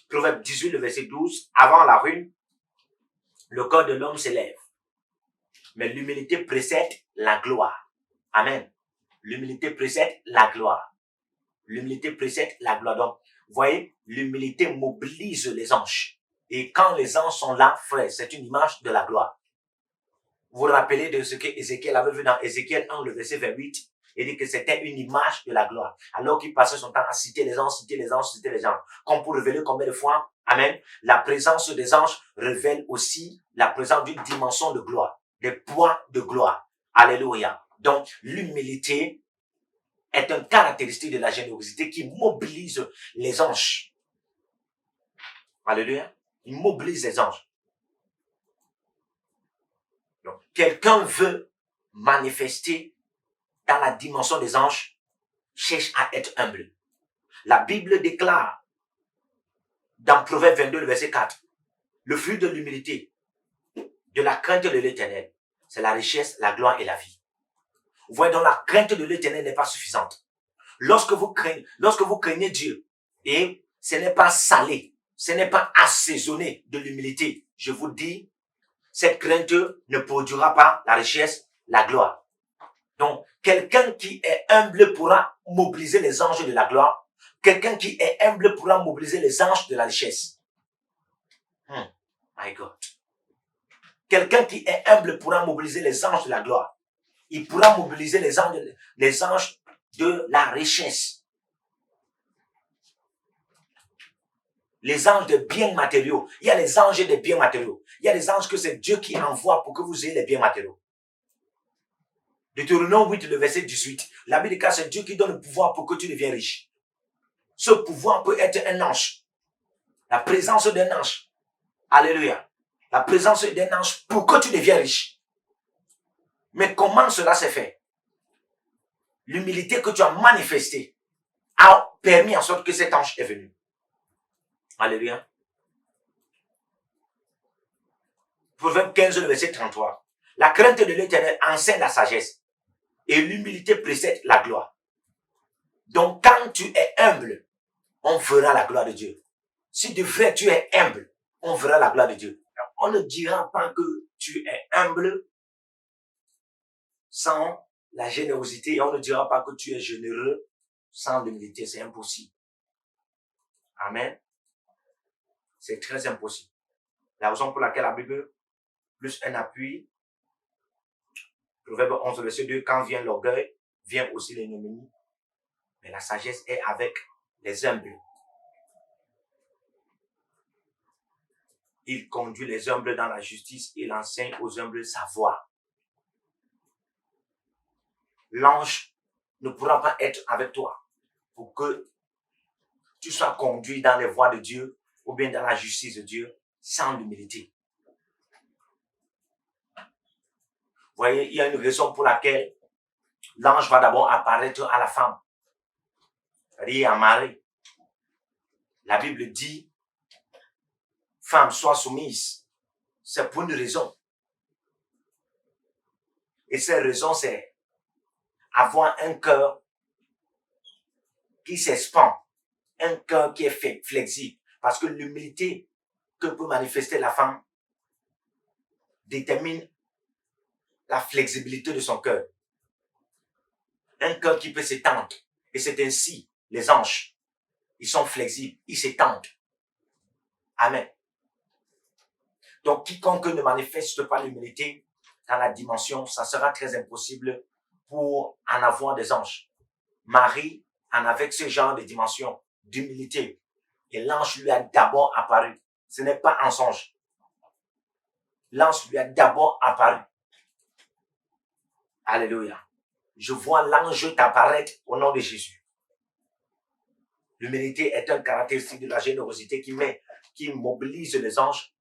Proverbe 18, le verset 12, avant la ruine, le corps de l'homme s'élève. Mais l'humilité précède la gloire. Amen. L'humilité précède la gloire. L'humilité précède la gloire. Donc, vous voyez, l'humilité mobilise les anges. Et quand les anges sont là, frère, c'est une image de la gloire. Vous vous rappelez de ce que Ézéchiel avait vu dans Ézéchiel 1, le verset 28. Il dit que c'était une image de la gloire. Alors qu'il passait son temps à citer les anges, citer les anges, citer les anges. Comme pour révéler combien de fois, amen, la présence des anges révèle aussi la présence d'une dimension de gloire, des poids de gloire. Alléluia. Donc, l'humilité est une caractéristique de la générosité qui mobilise les anges. Alléluia. Il mobilise les anges. Donc, quelqu'un veut manifester dans la dimension des anges, cherche à être humble. La Bible déclare dans Proverbe 22, le verset 4, le fruit de l'humilité, de la crainte de l'Éternel, c'est la richesse, la gloire et la vie. Vous voyez, donc la crainte de l'Éternel n'est pas suffisante. Lorsque vous craignez Dieu, et ce n'est pas salé, ce n'est pas assaisonné de l'humilité, je vous dis, cette crainte ne produira pas la richesse, la gloire. Donc, quelqu'un qui est humble pourra mobiliser les anges de la gloire. Quelqu'un qui est humble pourra mobiliser les anges de la richesse. My God. Quelqu'un qui est humble pourra mobiliser les anges de la gloire. Il pourra mobiliser les anges de la richesse. Les anges de biens matériaux. Il y a les anges des biens matériaux. Il y a les anges que c'est Dieu qui envoie pour que vous ayez les biens matériaux. Deutéronome 8, le verset 18. La Bible dit que c'est Dieu qui donne le pouvoir pour que tu deviennes riche. Ce pouvoir peut être un ange. La présence d'un ange. Alléluia. La présence d'un ange pour que tu deviennes riche. Mais comment cela s'est fait? L'humilité que tu as manifestée a permis en sorte que cet ange est venu. Alléluia. Proverbe 15, le verset 33. La crainte de l'Éternel enseigne la sagesse et l'humilité précède la gloire. Donc, quand tu es humble, on verra la gloire de Dieu. Si de vrai tu es humble, on verra la gloire de Dieu. Alors, on ne dira pas que tu es humble sans la générosité et on ne dira pas que tu es généreux sans l'humilité. C'est impossible. Amen. C'est très impossible. La raison pour laquelle la Bible, plus un appui, Proverbe 11, verset 2, quand vient l'orgueil, vient aussi l'ignominie. Mais la sagesse est avec les humbles. Il conduit les humbles dans la justice, il enseigne aux humbles sa voie. L'ange ne pourra pas être avec toi pour que tu sois conduit dans les voies de Dieu ou bien dans la justice de Dieu sans l'humilité. Vous voyez, il y a une raison pour laquelle l'ange va d'abord apparaître à la femme, c'est-à-dire à Marie. La Bible dit, femme, sois soumise. C'est pour une raison. Et cette raison, c'est avoir un cœur qui s'expand, un cœur qui est flexible. Parce que l'humilité que peut manifester la femme détermine la flexibilité de son cœur. Un cœur qui peut s'étendre. Et c'est ainsi, les anges, ils sont flexibles, ils s'étendent. Amen. Donc, quiconque ne manifeste pas l'humilité dans la dimension, ça sera très impossible pour en avoir des anges. Marie en avait ce genre de dimension d'humilité. Et l'ange lui a d'abord apparu. Ce n'est pas un songe. L'ange lui a d'abord apparu. Alléluia. Je vois l'ange t'apparaître au nom de Jésus. L'humilité est un caractéristique de la générosité qui mobilise les anges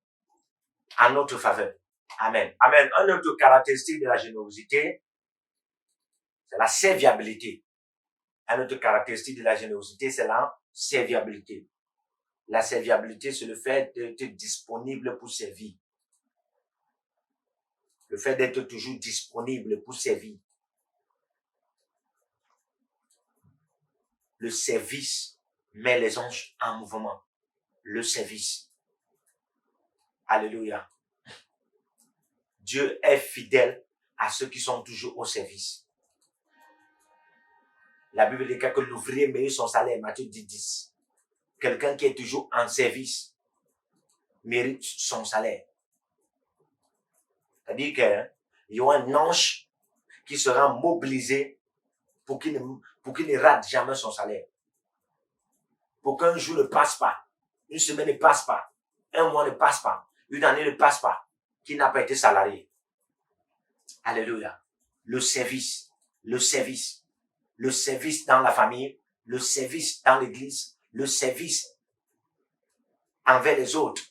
en notre faveur. Amen. Amen. Un autre caractéristique de la générosité, c'est la serviabilité. Un autre caractéristique de la générosité, c'est la serviabilité. La serviabilité, c'est le fait d'être disponible pour servir. Le fait d'être toujours disponible pour servir. Le service met les anges en mouvement. Le service. Alléluia. Dieu est fidèle à ceux qui sont toujours au service. La Bible dit que l'ouvrier mérite son salaire, Matthieu 10. Quelqu'un qui est toujours en service mérite son salaire. C'est-à-dire qu'il y aura un ange qui sera mobilisé pour qu'il ne rate jamais son salaire. Pour qu'un jour ne passe pas, une semaine ne passe pas, un mois ne passe pas, une année ne passe pas, qui n'a pas été salarié. Alléluia. Le service, le service. Le service dans la famille, le service dans l'église, le service envers les autres,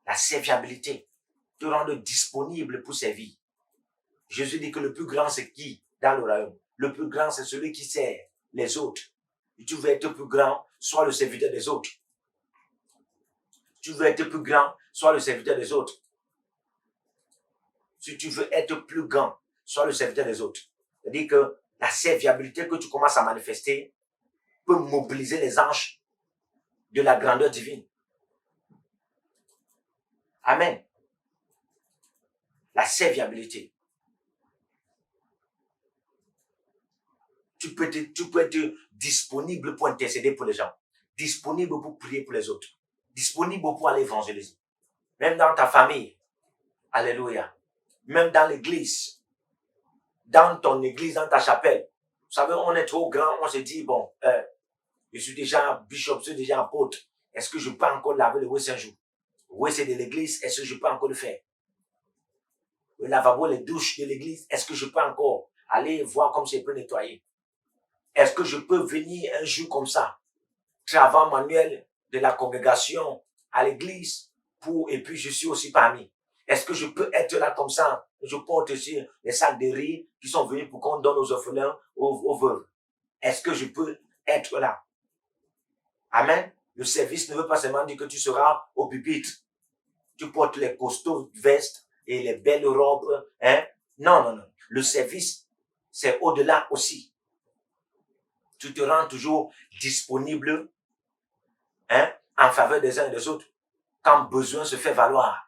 la serviabilité, te rendre disponible pour servir. Jésus dit que le plus grand, c'est qui dans le royaume? Le plus grand, c'est celui qui sert les autres. Et tu veux être plus grand, sois le serviteur des autres. Tu veux être plus grand, sois le serviteur des autres. Si tu veux être plus grand, sois le serviteur des autres. C'est-à-dire que la serviabilité que tu commences à manifester peut mobiliser les anges de la grandeur divine. Amen. La serviabilité. Tu peux être disponible pour intercéder pour les gens, disponible pour prier pour les autres, disponible pour aller évangéliser. Même dans ta famille. Alléluia. Même dans l'église. Dans ton église, dans ta chapelle. Vous savez, on est trop grand, on se dit, bon, je suis déjà bishop, je suis déjà apôtre. Est-ce que je peux encore laver le WC un jour? Le WC de l'église, est-ce que je peux encore le faire? Le lavabo, les douches de l'église, est-ce que je peux encore aller voir comme je peux nettoyer? Est-ce que je peux venir un jour comme ça, travail manuel de la congrégation à l'église et puis je suis aussi parmi? Est-ce que je peux être là comme ça? Je porte aussi les sacs de riz qui sont venus pour qu'on donne aux orphelins, aux veuves. Est-ce que je peux être là? Amen. Le service ne veut pas seulement dire que tu seras au pupitre. Tu portes les costauds vestes et les belles robes. Hein? Non, non, non. Le service, c'est au-delà aussi. Tu te rends toujours disponible en faveur des uns et des autres quand besoin se fait valoir.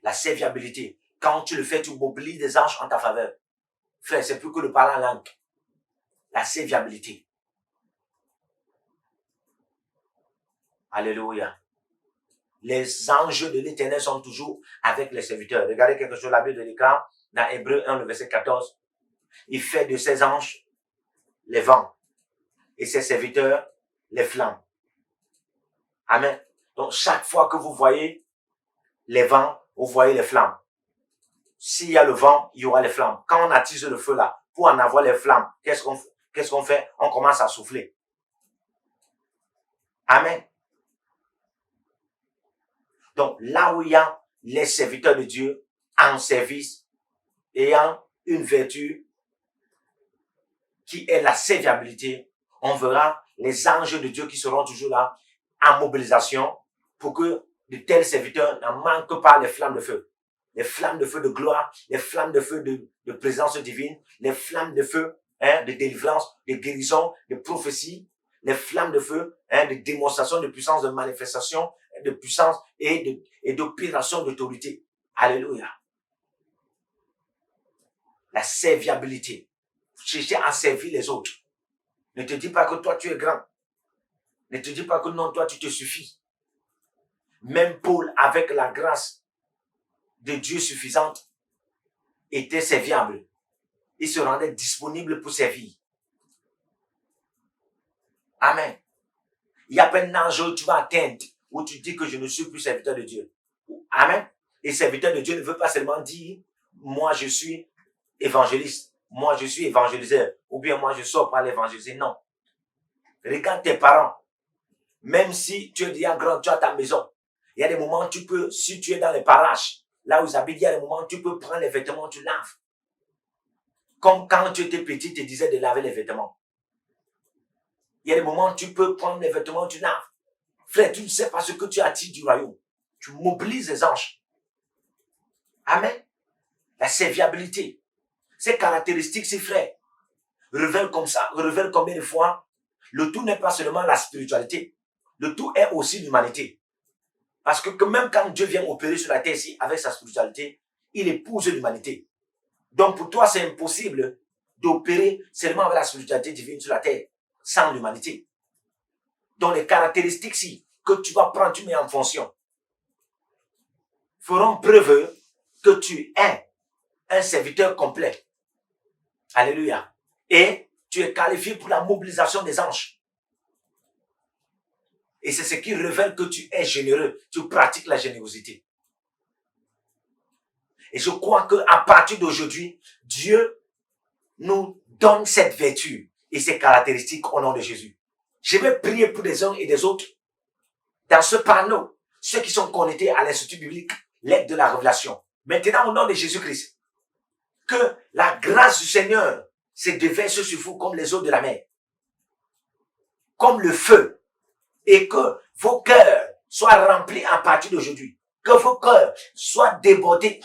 La serviabilité. Quand tu le fais, tu mobilises des anges en ta faveur. Frère, c'est plus que le parler en langue. La serviabilité. Alléluia. Les anges de l'Éternel sont toujours avec les serviteurs. Regardez quelque chose, la Bible de l'écran, dans Hébreux 1, le verset 14. Il fait de ses anges les vents et ses serviteurs les flammes. Amen. Donc, chaque fois que vous voyez les vents, vous voyez les flammes. S'il y a le vent, il y aura les flammes. Quand on attise le feu là, pour en avoir les flammes, qu'est-ce qu'on fait? On commence à souffler. Amen. Donc, là où il y a les serviteurs de Dieu en service, ayant une vertu qui est la serviabilité, on verra les anges de Dieu qui seront toujours là en mobilisation pour que de tels serviteurs n'en manquent pas les flammes de feu. Les flammes de feu de gloire, les flammes de feu de présence divine, les flammes de feu de délivrance, de guérison, de prophétie, les flammes de feu de démonstration de puissance, de manifestation, de puissance et d'opération d'autorité. Alléluia. La serviabilité. Chercher à servir les autres. Ne te dis pas que toi tu es grand. Ne te dis pas que non, toi tu te suffis. Même Paul, avec la grâce de Dieu suffisante, était serviable. Il se rendait disponible pour servir. Amen. Il n'y a pas un âge où tu vas atteindre, où tu dis que je ne suis plus serviteur de Dieu. Amen. Et serviteur de Dieu ne veut pas seulement dire, moi je suis évangéliste, moi je suis évangéliseur, ou bien moi je sors pour aller évangéliser. Non. Regarde tes parents. Même si tu es déjà grand, tu as ta maison. Il y a des moments où tu peux, si tu es dans les parages, là où ils habitent, il y a des moments où tu peux prendre les vêtements, tu laves. Comme quand tu étais petit, tu te disais de laver les vêtements. Il y a des moments où tu peux prendre les vêtements, tu laves. Frère, tu ne sais pas ce que tu attires du royaume. Tu mobilises les anges. Amen. La serviabilité. Ces caractéristiques, ces frères, révèlent comme ça, révèlent combien de fois le tout n'est pas seulement la spiritualité. Le tout est aussi l'humanité. Parce que même quand Dieu vient opérer sur la terre ici avec sa spiritualité, il épouse l'humanité. Donc pour toi, c'est impossible d'opérer seulement avec la spiritualité divine sur la terre, sans l'humanité. Donc les caractéristiques ici que tu vas prendre, tu mets en fonction, feront preuve que tu es un serviteur complet. Alléluia. Et tu es qualifié pour la mobilisation des anges. Et c'est ce qui révèle que tu es généreux. Tu pratiques la générosité. Et je crois qu'à partir d'aujourd'hui, Dieu nous donne cette vertu et ces caractéristiques au nom de Jésus. Je vais prier pour les uns et des autres. Dans ce panneau, ceux qui sont connectés à l'Institut biblique, l'aide de la révélation. Maintenant, au nom de Jésus-Christ, que la grâce du Seigneur se déverse sur vous comme les eaux de la mer, comme le feu, et que vos cœurs soient remplis à partir d'aujourd'hui, que vos cœurs soient débordés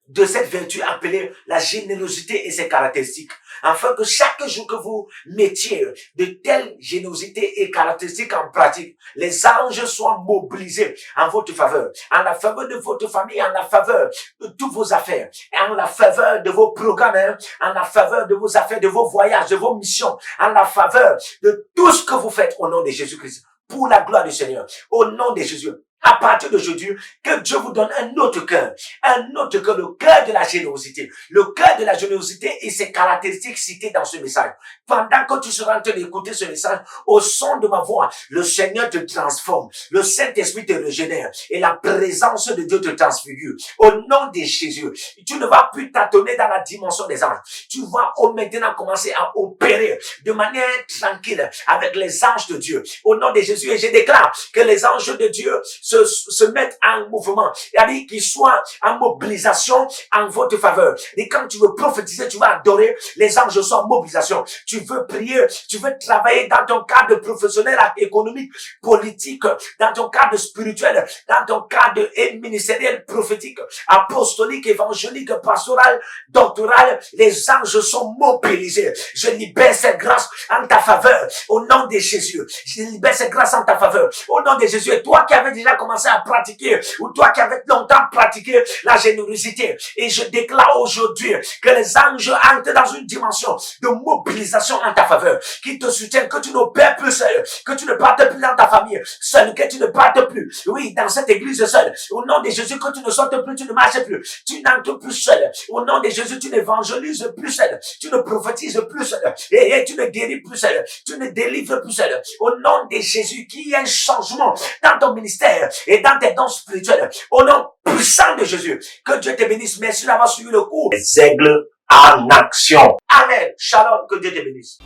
de cette vertu appelée la générosité et ses caractéristiques, afin que chaque jour que vous mettiez de telles générosités et caractéristiques en pratique, les anges soient mobilisés en votre faveur, en la faveur de votre famille, en la faveur de toutes vos affaires, en la faveur de vos programmes, en la faveur de vos affaires, de vos voyages, de vos missions, en la faveur de tout ce que vous faites au nom de Jésus-Christ, pour la gloire du Seigneur, au nom de Jésus. À partir d'aujourd'hui, que Dieu vous donne un autre cœur, le cœur de la générosité, le cœur de la générosité et ses caractéristiques citées dans ce message. Pendant que tu seras en train d'écouter ce message, au son de ma voix, le Seigneur te transforme, le Saint-Esprit te régénère et la présence de Dieu te transfigure. Au nom de Jésus, tu ne vas plus tâtonner dans la dimension des anges. Tu vas maintenant commencer à opérer de manière tranquille avec les anges de Dieu. Au nom de Jésus, et je déclare que les anges de Dieu se mettent en mouvement, c'est-à-dire qu'ils soient en mobilisation en votre faveur. Et quand tu veux prophétiser, tu vas adorer, les anges sont en mobilisation. Tu veux prier, tu veux travailler dans ton cadre professionnel, économique, politique, dans ton cadre spirituel, dans ton cadre ministériel, prophétique, apostolique, évangélique, pastoral, doctoral, les anges sont mobilisés. Je libère cette grâce en ta faveur, au nom de Jésus. Je libère cette grâce en ta faveur, au nom de Jésus. Et toi qui avais déjà commencé à pratiquer, ou toi qui avais longtemps pratiqué la générosité. Et je déclare aujourd'hui que les anges entrent dans une dimension de mobilisation en ta faveur, qui te soutiennent, que tu n'opères plus seul, que tu ne partes plus dans ta famille seul, que tu ne partes plus, oui, dans cette église seul. Au nom de Jésus, que tu ne sortes plus, tu ne marches plus, tu n'entres plus seul. Au nom de Jésus, tu n'évangélises plus seul, tu ne prophétises plus seul, et tu ne guéris plus seul, tu ne délivres plus seul. Au nom de Jésus, qu'il y ait un changement dans ton ministère et dans tes dons spirituels. Au nom puissant de Jésus, que Dieu te bénisse. Merci d'avoir suivi le cours. Les aigles en action. Amen. Shalom. Que Dieu te bénisse.